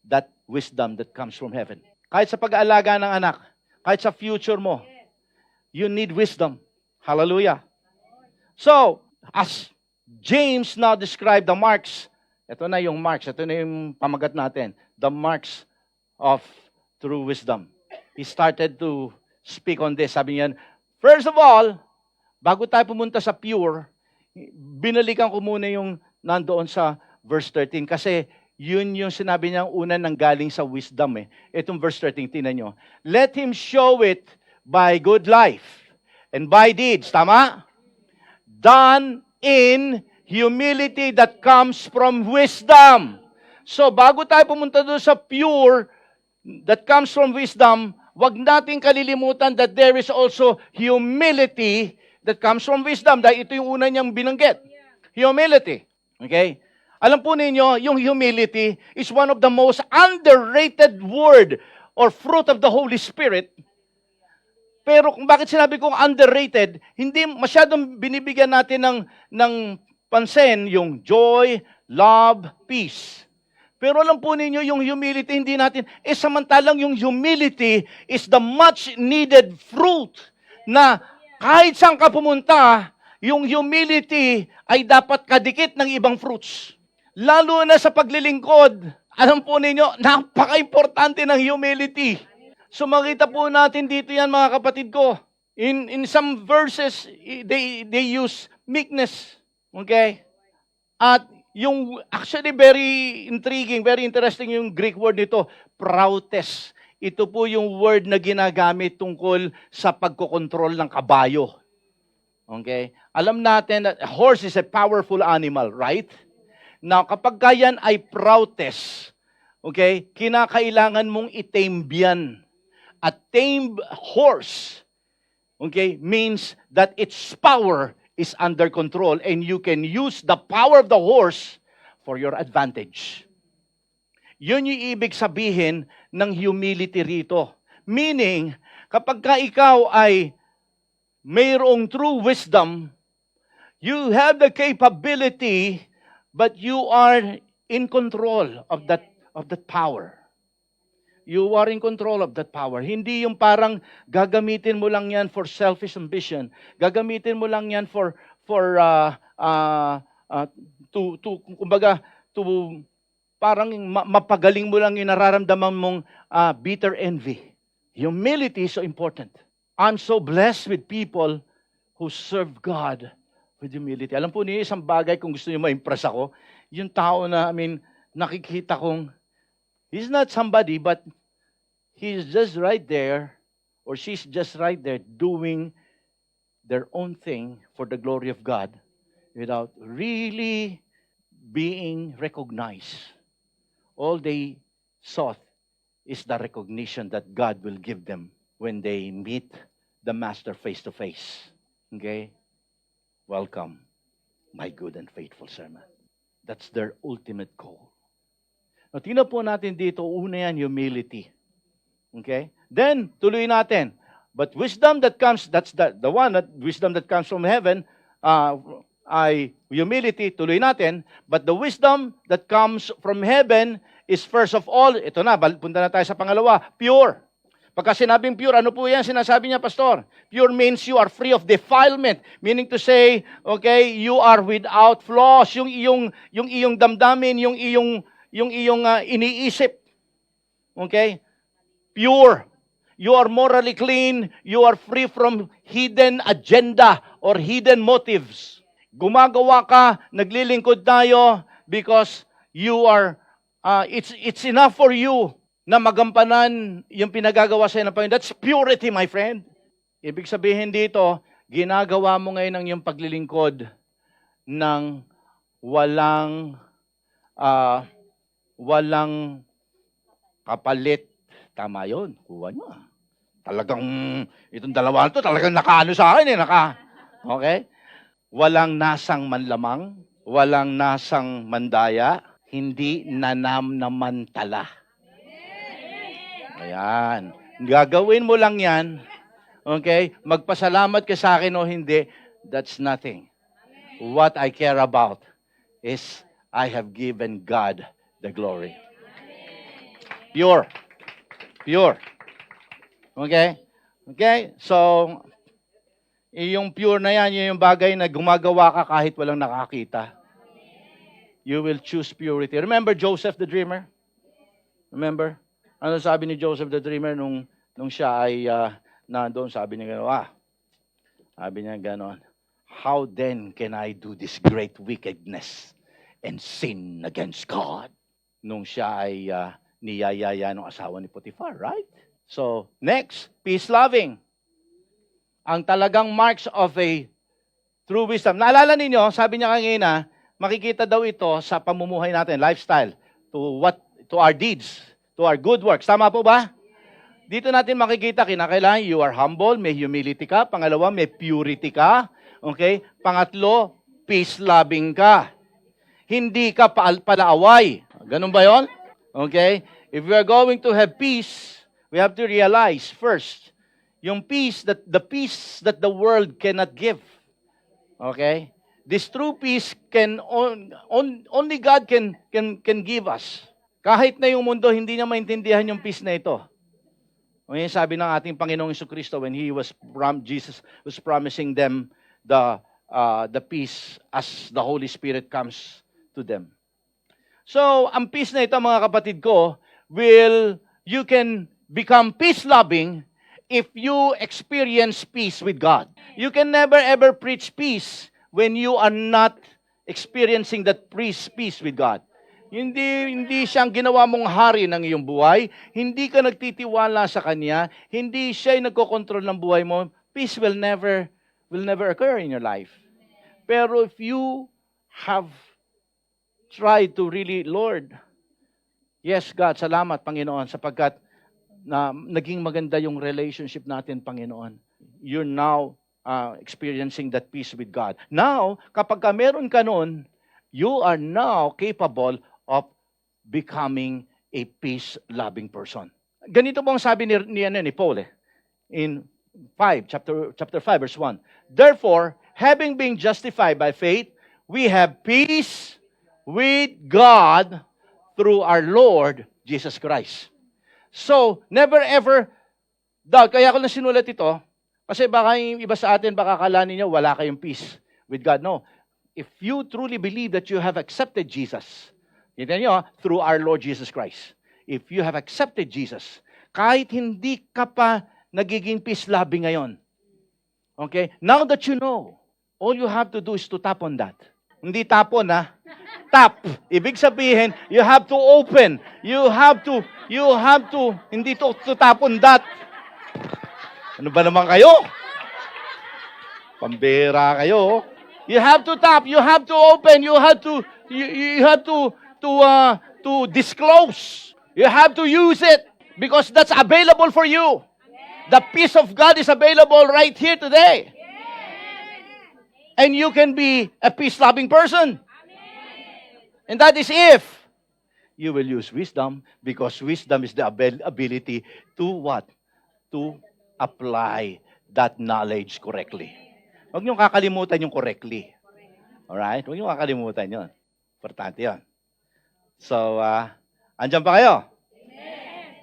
that wisdom that comes from heaven. Kahit sa pag-aalaga ng anak, kahit sa future mo, you need wisdom. Hallelujah. So, as James now described the marks, ito na yung marks, ito na yung pamagat natin, the marks of true wisdom. He started to speak on this. Sabi niya, first of all, bago tayo pumunta sa pure, binalikan ko muna yung nandoon sa verse 13 kasi yun yung sinabi niyang una nang galing sa wisdom. Itong verse 13, tingnan nyo. Let him show it by good life and by deeds. Tama? Done in humility that comes from wisdom. So, bago tayo pumunta doon sa pure that comes from wisdom, wag nating kalilimutan that there is also humility that comes from wisdom. Dahil ito yung una niyang binanggit. Humility. Okay? Alam po ninyo, yung humility is one of the most underrated word or fruit of the Holy Spirit. Pero kung bakit sinabi kong underrated, hindi masyadong binibigyan natin ng pansin yung joy, love, peace. Pero alam po ninyo, yung humility, hindi natin, samantalang yung humility is the much needed fruit na kahit saan ka pumunta, yung humility ay dapat kadikit ng ibang fruits. Lalo na sa paglilingkod, alam po ninyo, napaka-importante ng humility. So makita po natin dito yan mga kapatid ko. In some verses, they use meekness. Okay? At yung actually very intriguing, very interesting yung Greek word nito, prautes. Ito po yung word na ginagamit tungkol sa pagkokontrol ng kabayo. Okay? Alam natin that a horse is a powerful animal, right? Now, kapag yan ay prautes, okay, kinakailangan mong i-tame yan. A tamed horse, okay, means that its power is under control and you can use the power of the horse for your advantage. Yun yung ibig sabihin ng humility rito. Meaning, kapag ka ikaw ay mayroong true wisdom, you have the capability, but you are in control of that power. You are in control of that power. Hindi yung parang gagamitin mo lang yan for selfish ambition. Gagamitin mo lang yan parang mapagaling mo lang yung nararamdaman mong bitter envy. Humility is so important. I'm so blessed with people who serve God with humility. Alam po niyo, isang bagay kung gusto niyo ma-impress ako, yung tao na, nakikita kong, he's not somebody, but he's just right there, or she's just right there doing their own thing for the glory of God without really being recognized. All they sought is the recognition that God will give them when they meet the Master face to face. Okay? Welcome, my good and faithful servant. That's their ultimate goal. Now, tingnan po natin dito, una yan, humility. Okay? Then, tuloy natin. But wisdom that comes, that's the one, wisdom that comes from heaven, ay humility, tuloy natin. But the wisdom that comes from heaven is first of all, ito na, punta na tayo sa pangalawa, pure. Pagka sinabing pure, ano po yan sinasabi niya, Pastor? Pure means you are free of defilement. Meaning to say, okay, you are without flaws. Yung iyong damdamin, yung iyong iniisip. Okay? Pure. You are morally clean. You are free from hidden agenda or hidden motives. Gumagawa ka, naglilingkod tayo because you are, it's enough for you na magampanan yung pinagagawa sa'yo ng Panginoon. That's purity, my friend. Ibig sabihin dito, ginagawa mo ngayon ang iyong paglilingkod ng walang kapalit. Tama yun. Kuha nyo. Talagang, itong dalawa to, talagang nakaano sa akin okay? Walang nasang manlamang, walang nasang mandaya, hindi nanamnamantala. Ayan. Gagawin mo lang yan, okay? Magpasalamat ka sa akin o hindi, that's nothing. What I care about is I have given God the glory. Pure. Pure. Okay? Okay? So, yung pure na yan, yung bagay na gumagawa ka kahit walang nakakita. You will choose purity. Remember Joseph the dreamer? Remember? Ano sabi ni Joseph the dreamer nung siya ay nandoon? Sabi niya gano'n, sabi niya gano'n, how then can I do this great wickedness and sin against God? Nung siya ay niyayaya ng asawa ni Potiphar, right? So, next, peace-loving. Ang talagang marks of a true wisdom. Naalala ninyo, sabi niya kanina, makikita daw ito sa pamumuhay natin, lifestyle, to our deeds, to our good works. Tama po ba? Dito natin makikita, kinakailangan you are humble, may humility ka. Pangalawa, may purity ka. Okay? Pangatlo, peace-loving ka. Hindi ka palaaway. Ganun ba yon? Okay? If we are going to have peace, we have to realize first, yung peace the peace that the world cannot give. Okay? This true peace can only God can give us. Kahit na yung mundo hindi niya maintindihan yung peace na ito. Ngayon sabi ng ating Panginoong Jesucristo when Jesus was promising them the peace as the Holy Spirit comes to them. So, ang peace na ito mga kapatid ko, you can become peace-loving if you experience peace with God. You can never ever preach peace when you are not experiencing that peace with God. Hindi siyang ginawa mong hari ng iyong buhay, hindi ka nagtitiwala sa Kanya, hindi siya yung nagkokontrol ng buhay mo, peace will never occur in your life. Pero if you have tried to really, Lord, yes God, salamat Panginoon, sapagkat naging maganda yung relationship natin, Panginoon. You're now experiencing that peace with God. Now, kapag meron ka nun, you are now capable of becoming a peace-loving person. Ganito po ang sabi ni Paul in chapter 5, verse 1. Therefore, having been justified by faith, we have peace with God through our Lord Jesus Christ. So, never ever doubt. Kaya ko na sinulat ito, kasi baka yung iba sa atin, baka kalanin niyo, wala kayong peace with God. No. If you truly believe that you have accepted Jesus, through our Lord Jesus Christ. If you have accepted Jesus, kahit hindi ka pa nagiging peace-loving ngayon, okay? Now that you know, all you have to do is to tap on that. Hindi tapon, Tap. Ibig sabihin, you have to open. You have to, hindi to tap on that. Ano ba naman kayo? Pambira kayo. You have to tap, you have to open, you have to disclose. You have to use it because that's available for you. The peace of God is available right here today. And you can be a peace-loving person. And that is if you will use wisdom, because wisdom is the ability to what? To apply that knowledge correctly. Huwag niyong kakalimutan yung correctly. Alright? Huwag niyong kakalimutan yun. Importante yun. So, andyan pa kayo? Amen.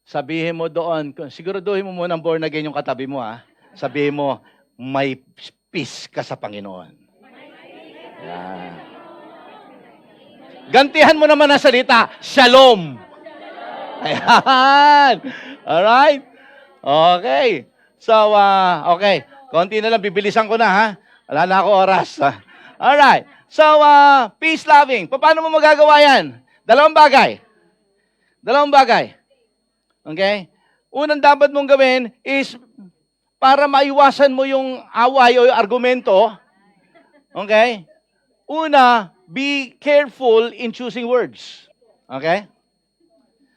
Sabihin mo doon, siguraduhin mo muna born again yung katabi mo, ha? Sabihin mo, may peace ka sa Panginoon. Yan. Gantihan mo naman ang salita, shalom. Ayan. Alright? Okay. So, okay. Konti na lang, bibilisan ko na, ha? Wala na ako oras. Alright. So, peace-loving. Paano mo magagawa yan? Dalawang bagay. Okay? Unang dapat mong gawin is para maiwasan mo yung away o yung argumento. Okay? Una, be careful in choosing words. Okay?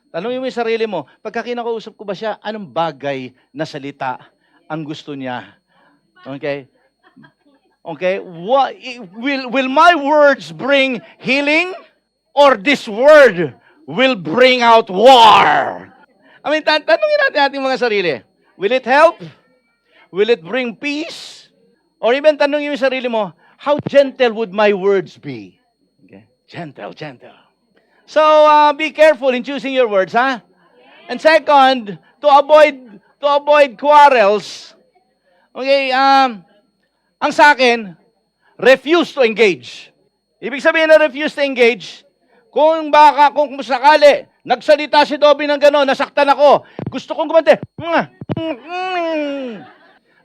Tanungin mo yung sarili mo, pagka kinakausap ko ba siya, anong bagay na salita ang gusto niya? Okay? Okay? Will my words bring healing? Or this word will bring out war? I mean, tanungin natin ating mga sarili. Will it help? Will it bring peace? Or even tanungin mo yung sarili mo, how gentle would my words be? Okay? Gentle. So, be careful in choosing your words, ha? And second, to avoid quarrels, okay, ang sa akin, refuse to engage. Ibig sabihin na refuse to engage, kung sakali, nagsalita si Dobby ng gano'n, nasaktan ako, gusto kong gumante,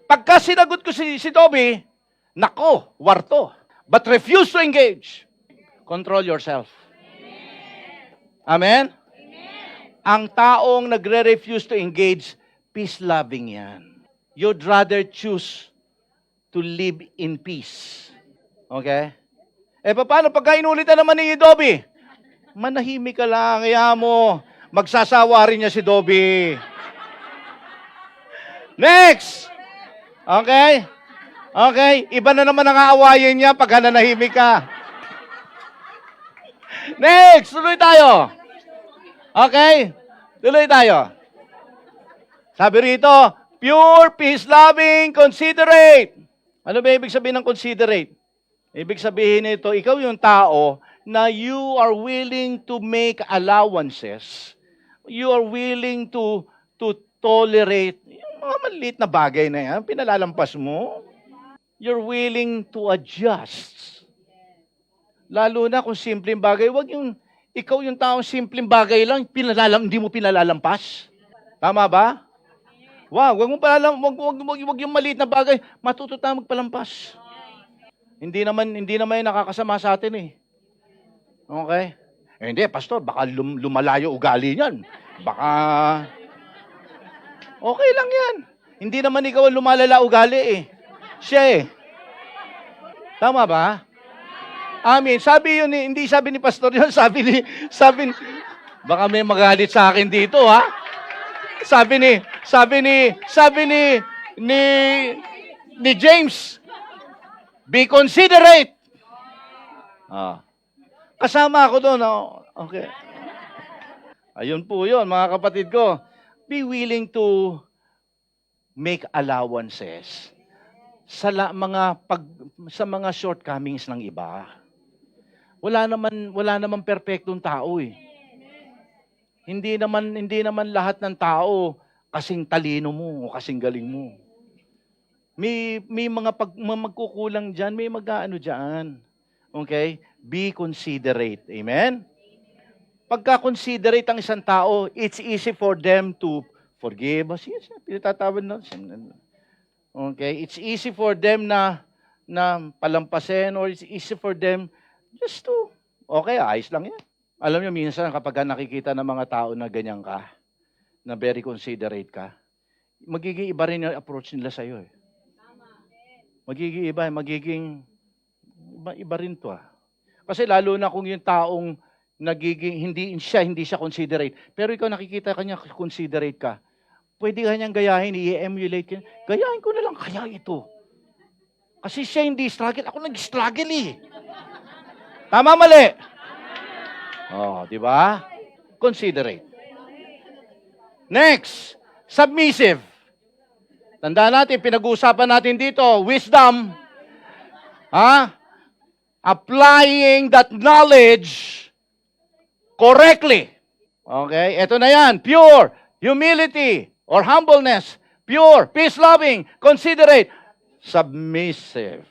pagka sinagot ko si Dobby, nako, warto. But refuse to engage. Control yourself. Amen? Ang taong nagre-refuse to engage, peace-loving yan. You'd rather choose to live in peace. Okay? Paano pagka inulitan naman ni Dobby? Manahimik ka lang, kaya mo. Magsasawa rin niya si Dobby. Next! Okay? Okay? Iba na naman ang aawayin niya pagka nanahimik ka. Next! Tuloy tayo. Okay? Tuloy tayo. Sabi rito, pure, peace-loving, considerate. Ano ba ibig sabihin ng considerate? Ibig sabihin nito, ikaw yung tao na you are willing to make allowances. You are willing to tolerate yung mga maliit na bagay na yan, pinalalampas mo. You're willing to adjust. Lalo na kung simpleng bagay, ikaw yung taong simpleng bagay lang, hindi mo pinalalampas. Tama ba? Wag yung maliit na bagay, matuto tayo magpalampas. Hindi naman yung nakakasama sa atin eh. Okay? Hindi, pastor, baka lumalayo ugali niyan. Baka okay lang yan. Hindi naman ikaw ang lumalala ugali eh. Siya eh. Tama ba? Amen. Hindi sabi ni pastor yun, sabi baka may magalit sa akin dito, ha? Sabi ni James, be considerate. Kasama ako doon. Okay. Ayun po yun, mga kapatid ko. Be willing to make allowances sa mga shortcomings ng iba. Wala naman perpektong tao eh. Hindi naman lahat ng tao kasing talino mo o kasing galing mo. May mga magkukulang diyan, may mag-aano diyan. Okay? Be considerate. Amen? Pagka-considerate ang isang tao, it's easy for them to forgive. Yes, pinatatawad na. Okay? It's easy for them na palampasin, or it's easy for them just to, okay, ayos lang yan. Alam niyo, minsan kapag nakikita ng mga tao na ganyan ka, na very considerate ka, magiging iba rin yung approach nila sa'yo eh. Magiging iba rin to ah. Kasi lalo na kung yung taong hindi siya considerate, pero ikaw nakikita kanya considerate ka, pwede ka niyang gayahin, i-emulate ka. Gayahin ko na lang kaya ito. Kasi siya hindi struggle, ako nag-struggle eh. Tama, mali? Di ba? Considerate. Next, submissive. Tandaan natin, pinag-uusapan natin dito, wisdom. Applying that knowledge correctly. Okay? Ito na yan, pure. humility or humbleness, pure, peace-loving, considerate, submissive.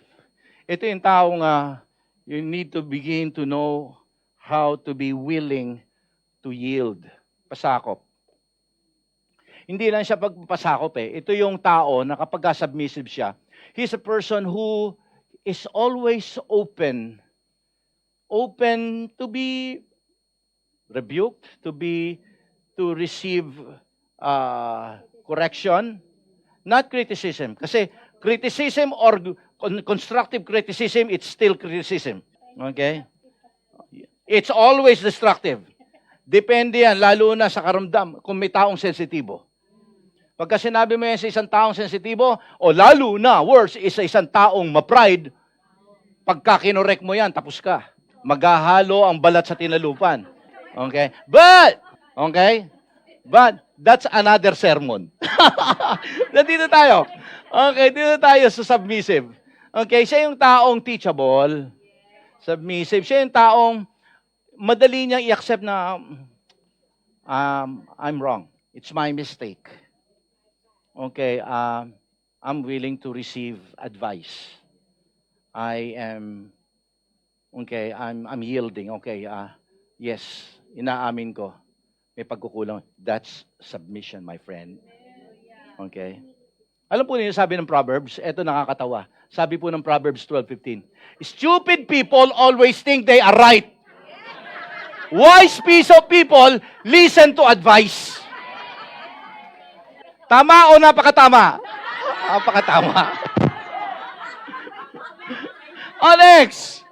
Ito yung taong you need to begin to know how to be willing to yield. Pasakop. Hindi lang siya pagpapasakop eh. Ito yung tao na kapag submissive siya, he's a person who is always open to be rebuked, to receive correction, not criticism. Kasi criticism or constructive criticism, it's still criticism. Okay? It's always destructive. Depende yan, lalo na sa karamdam, kung may taong sensitibo. Pagka sinabi mo yan sa isang taong sensitibo, o lalo na, worse, is sa isang taong ma-pride, pagka kinorek mo yan, tapos ka. Maghahalo ang balat sa tinalupan. Okay? But, that's another sermon. Nandito tayo. Okay, dito tayo sa submissive. Okay, siya yung taong teachable. Submissive. Siya yung taong madali niyang i-accept na I'm wrong. It's my mistake. Okay, I'm willing to receive advice. I'm yielding. Okay, yes, inaamin ko. May pagkukulang. That's submission, my friend. Okay? Alam po niyo, sabi ng Proverbs, eto nakakatawa. Sabi po ng Proverbs 12:15, stupid people always think they are right. Wise piece of people listen to advice. Tama o napakatama? Napakatama. Next.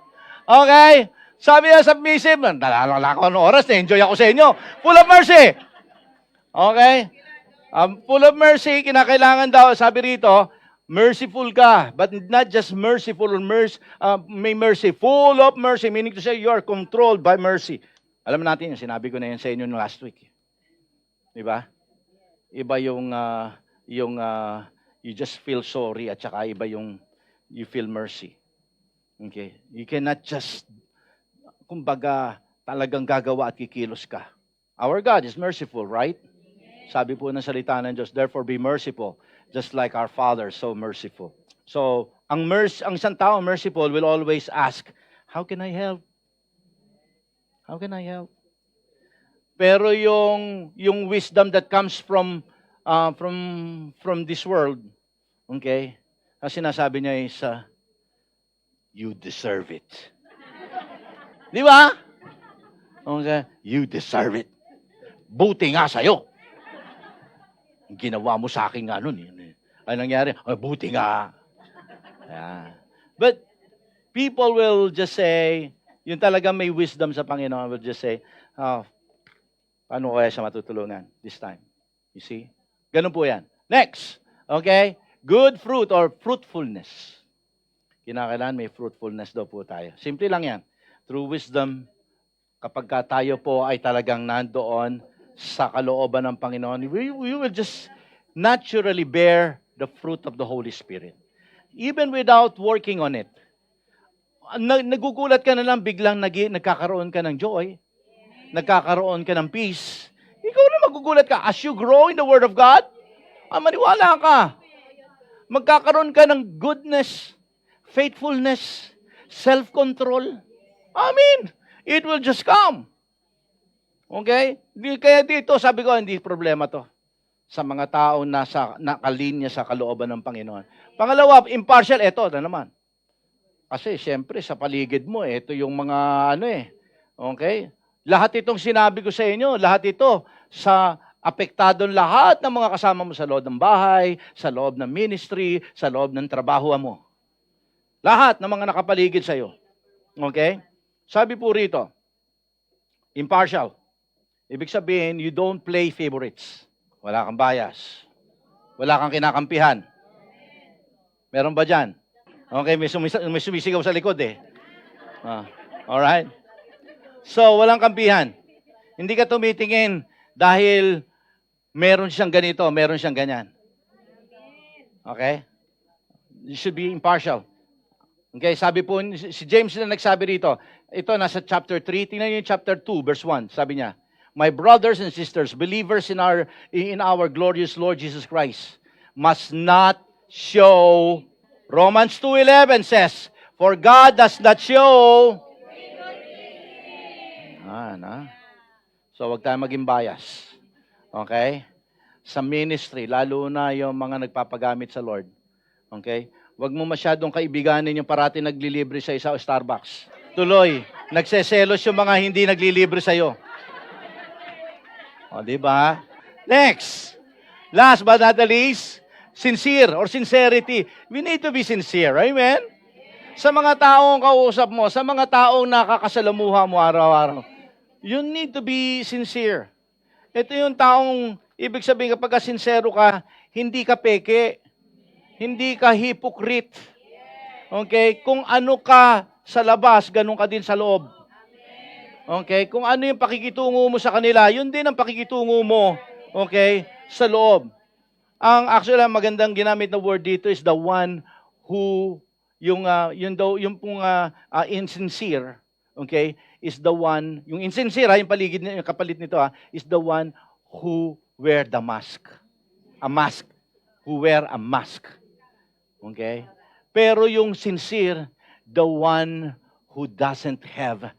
Okay? Sabi na submissive, nalalala ko ng oras, na-enjoy ako sa inyo. Full of mercy. Okay? Full of mercy, kinakailangan daw, sabi rito, merciful ka, but not just merciful or may mercy. Full of mercy, meaning to say you are controlled by mercy. Alam natin, sinabi ko na yan sa inyo last week. Diba? Iba yung you just feel sorry at saka iba yung you feel mercy. Okay? You cannot just, kumbaga, talagang gagawa at kikilos ka. Our God is merciful, right? Sabi po ng salita ng Diyos, therefore be merciful, just like our Father, so merciful. So, ang isang tao merciful will always ask, how can I help? How can I help? Pero yung wisdom that comes from this world, okay? Ang sinasabi niya is, you deserve it. Di ba? Okay? You deserve it. Buti nga sa'yo. Ginawa mo sa akin nga nun. Ano nangyari? Buti nga. Yeah. But people will just say, yung talaga may wisdom sa Panginoon will just say, paano kaya siya matutulungan this time? You see? Ganun po yan. Next. Okay? Good fruit or fruitfulness. Kinakailangan may fruitfulness daw po tayo. Simple lang yan. Through wisdom, kapag tayo po ay talagang nandoon sa kalooban ng Panginoon, we will just naturally bear the fruit of the Holy Spirit. Even without working on it. Nagugulat ka na lang, biglang nagkakaroon ka ng joy, nagkakaroon ka ng peace. Ikaw na magugulat ka. As you grow in the Word of God, maniwala ka. Magkakaroon ka ng goodness, faithfulness, self-control. Amen. It will just come. Okay? Kaya dito, sabi ko, hindi problema to sa mga tao na nakalinya sa kalooban ng Panginoon. Pangalawa, impartial, eto na naman. Kasi, siyempre, sa paligid mo, ito yung mga okay? Lahat itong sinabi ko sa inyo, lahat ito sa apektadong lahat ng mga kasama mo sa loob ng bahay, sa loob ng ministry, sa loob ng trabaho mo. Lahat ng mga nakapaligid sa iyo. Okay? Sabi po rito, impartial. Ibig sabihin, you don't play favorites. Wala kang bias. Wala kang kinakampihan. Meron ba dyan? Okay, may sumisigaw sa likod eh. Alright? So, walang kampihan. Hindi ka tumitingin dahil meron siyang ganito, meron siyang ganyan. Okay? You should be impartial. Okay, sabi po, si James na nagsabi rito, ito nasa chapter 3, tingnan niyo yung chapter 2, verse 1, sabi niya, My brothers and sisters, believers in our glorious Lord Jesus Christ, must not show, Romans 2:11 says, for God does not show, so wag tayo maging bias. Okay? Sa ministry, lalo na yung mga nagpapagamit sa Lord. Okay? Wag mo masyadong kaibiganin yung parati naglilibre sa isa o Starbucks. Tuloy, nagseselos yung mga hindi naglilibre sa iyo. O, di ba? Next. Last but not the least, sincere or sincerity. We need to be sincere. Amen? Sa mga taong kausap mo, sa mga taong nakakasalamuha mo araw-araw, you need to be sincere. Ito yung taong, ibig sabihin kapag sincero ka, hindi ka peke, hindi ka hypocrite. Okay? Kung ano ka sa labas, ganun ka din sa loob. Okay? Kung ano yung pakikitungo mo sa kanila, yun din ang pakikitungo mo, okay, sa loob. Actually, magandang ginamit na word dito is the one who, yung insincere, okay, is the one, yung insincere, yung kapalit nito, is the one who wear the mask. A mask. Who wear a mask. Okay? Pero yung sincere, the one who doesn't have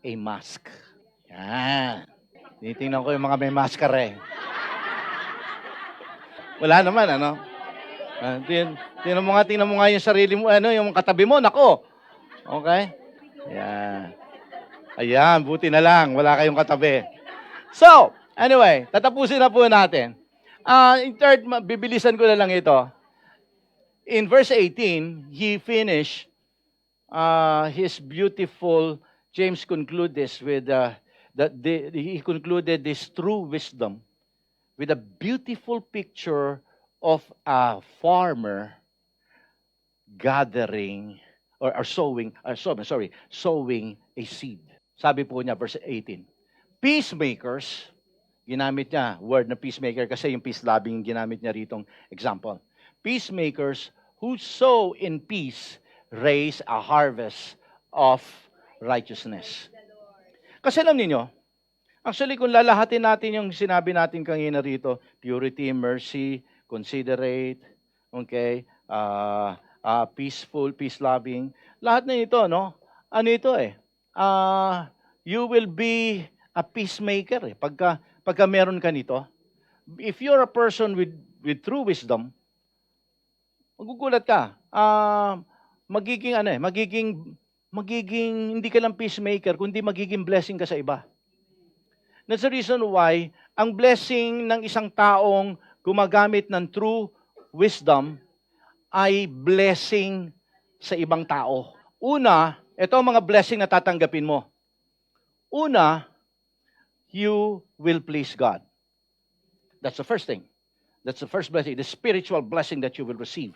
a mask. Yan. Tinitingnan ko yung mga may maskara eh. Wala naman, ano? Tingnan mo nga yung sarili mo, yung katabi mo, nako. Okay? Yan. Ayan, buti na lang, wala kayong katabi. So, anyway, tatapusin na po natin. In third, bibilisan ko na lang ito. In verse 18, he finished his beautiful, James concluded this with, he concluded this true wisdom with a beautiful picture of a farmer gathering, sowing a seed. Sabi po niya, verse 18, peacemakers, ginamit niya, word na peacemaker kasi yung peace loving ginamit niya ritong example. Peacemakers who sow in peace raise a harvest of righteousness. Kasi alam niyo, actually kung lalahatin natin yung sinabi natin kanina rito, purity, mercy, considerate, okay, peaceful, peace-loving, lahat na ito, no? Ano ito eh? You will be a peacemaker eh. Pagka meron ka nito, if you're a person with true wisdom, magugulat ka. Magiging hindi ka lang peacemaker, kundi magiging blessing ka sa iba. That's the reason why ang blessing ng isang taong gumagamit ng true wisdom ay blessing sa ibang tao. Una, ito ang mga blessing na tatanggapin mo. Una, you will please God. That's the first thing. That's the first blessing, the spiritual blessing that you will receive.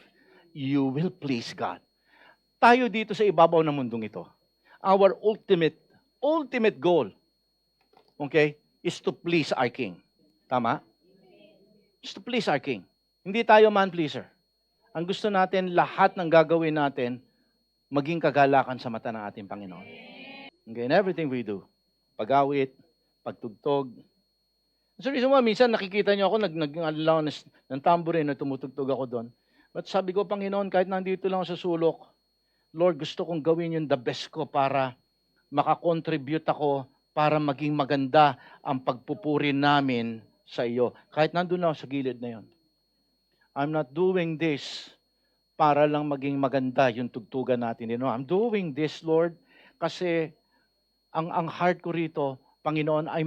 You will please God. Tayo dito sa ibabaw ng mundong ito, our ultimate goal, okay, is to please our King. Tama? Is to please our King. Hindi tayo man-pleaser. Ang gusto natin, lahat ng gagawin natin, maging kagalakan sa mata ng ating Panginoon. Okay, in everything we do, pag-awit, pagtugtog. So, reason why, minsan nakikita niyo ako, nag-alala ng tambourine na tumutugtog ako doon. But sabi ko, Panginoon, kahit nandito lang sa sulok, Lord, gusto kong gawin yung the best ko para makakontribute ako para maging maganda ang pagpupuri namin sa iyo. Kahit nandun ako sa gilid na yon. I'm not doing this para lang maging maganda yung tugtugan natin. You know, I'm doing this, Lord, kasi ang heart ko rito, Panginoon, ay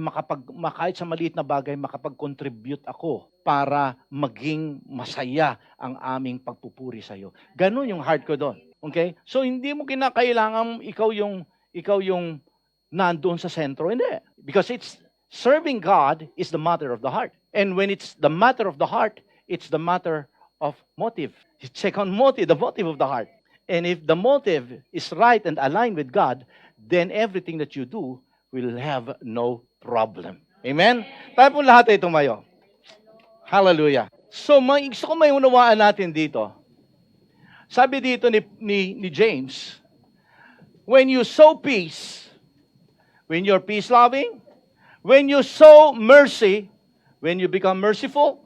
kahit sa maliit na bagay, makapag-contribute ako para maging masaya ang aming pagpupuri sa iyo. Ganun yung heart ko doon. Okay? So, hindi mo kinakailangan ikaw yung nandoon sa sentro. Hindi. Because serving God is the matter of the heart. And when it's the matter of the heart, it's the matter of motive. You check on motive, the motive of the heart. And if the motive is right and aligned with God, then everything that you do will have no problem. Amen? Tayo po lahat ay tumayo. Hallelujah. So, gusto ko may unawaan natin dito. Sabi dito ni James, when you sow peace, when you're peace-loving, When you sow mercy, when you become merciful,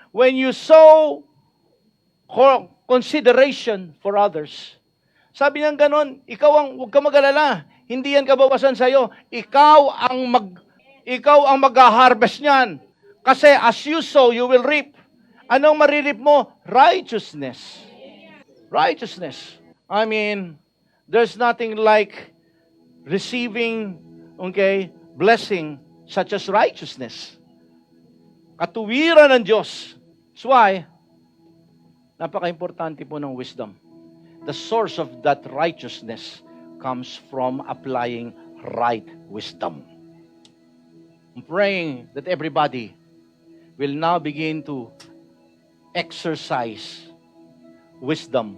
when you sow consideration for others, sabi niya ganon, huwag ka mag-alala, hindi yan kabawasan sa'yo, ikaw ang mag-harvest niyan. Kasi as you sow, you will reap. Anong maririp mo? Righteousness. Righteousness. I mean, there's nothing like receiving, blessing such as righteousness. Katuwiran ng Diyos. That's why, napaka-importante po ng wisdom. The source of that righteousness comes from applying right wisdom. I'm praying that everybody will now begin to exercise wisdom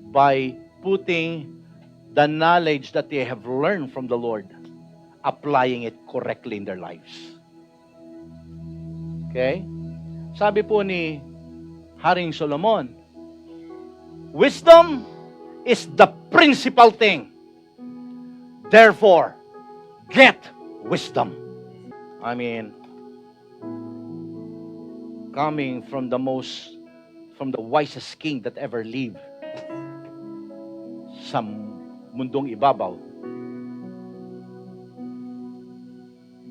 by putting the knowledge that they have learned from the Lord, applying it correctly in their lives. Okay? Sabi po ni Haring Solomon, wisdom is the principal thing. Therefore, get wisdom. I mean, coming from the wisest king that ever lived sa mundong ibabaw,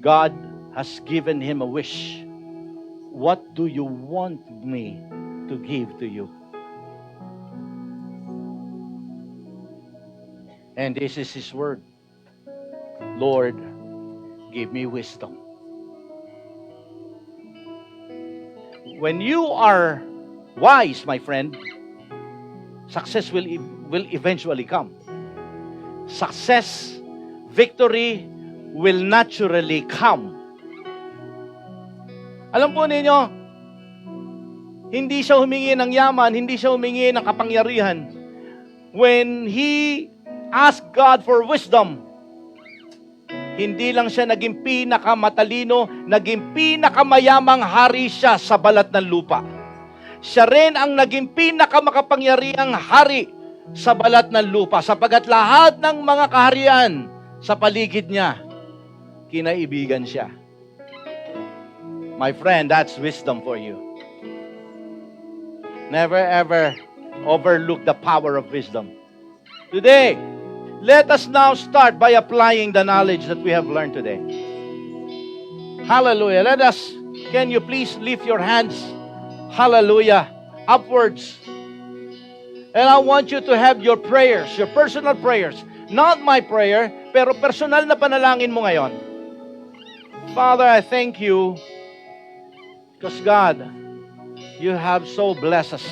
God has given him a wish. What do you want me to give to you? And this is his word. Lord, give me wisdom. When you are wise, my friend, success will eventually come. Success, victory will naturally come. Alam po ninyo, hindi siya humingi ng yaman, hindi siya humingi ng kapangyarihan. When he asked God for wisdom, hindi lang siya naging pinakamatalino, naging pinakamayamang hari siya sa balat ng lupa. Siya rin ang naging pinakamakapangyarihang hari sa balat ng lupa, sapagat lahat ng mga kaharian sa paligid niya, kinaibigan siya. My friend, that's wisdom for you. Never ever overlook the power of wisdom. Today, let us now start by applying the knowledge that we have learned today. Hallelujah. Can you please lift your hands? Hallelujah. Upwards. And I want you to have your prayers, your personal prayers. Not my prayer, pero personal na panalangin mo ngayon. Father, I thank you because God, you have so blessed us.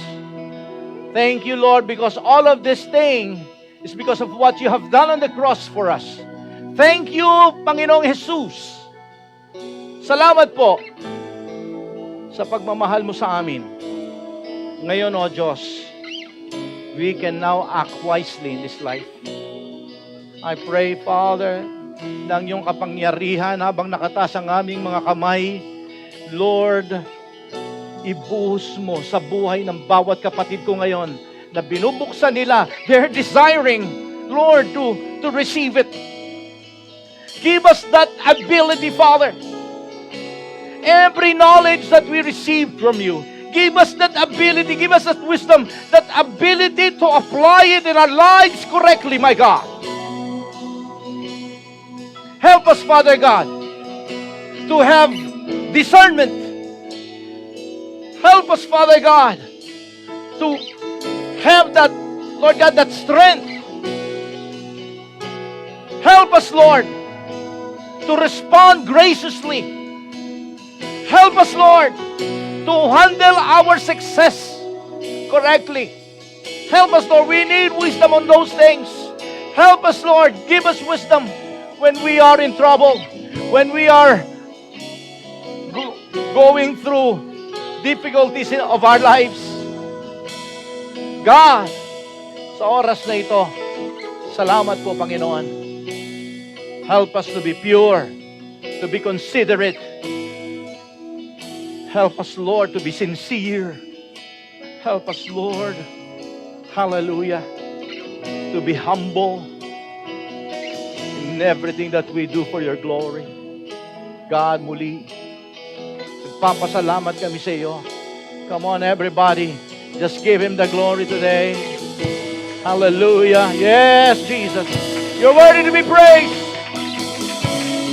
Thank you, Lord, because all of this thing is because of what you have done on the cross for us. Thank you, Panginoong Jesus. Salamat po sa pagmamahal mo sa amin. Ngayon, O Diyos, we can now act wisely in this life. I pray, Father, ng iyong kapangyarihan habang nakataas ang aming mga kamay, Lord, ibuhos mo sa buhay ng bawat kapatid ko ngayon na binubuksan nila. They're desiring, Lord, to receive it. Give us that ability, Father. Every knowledge that we received from you, give us that ability, give us that wisdom, that ability to apply it in our lives correctly, my God. Help us, Father God, to have discernment. Help us, Father God, to have that, Lord God, that strength. Help us, Lord, to respond graciously. Help us, Lord, to handle our success correctly. Help us, Lord. We need wisdom on those things. Help us, Lord. Give us wisdom when we are in trouble, when we are going through difficulties of our lives. God, sa oras na ito, salamat po, Panginoon. Help us to be pure, to be considerate. Help us, Lord, to be sincere. Help us, Lord, hallelujah, to be humble in everything that we do for your glory. God, muli, papasalamat kami sa iyo. Come on, everybody. Just give Him the glory today. Hallelujah. Yes, Jesus. You're worthy to be praised.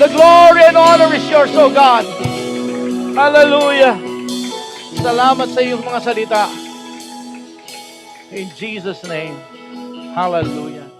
The glory and honor is yours, oh God. Hallelujah. Salamat sa iyong mga salita. In Jesus' name. Hallelujah.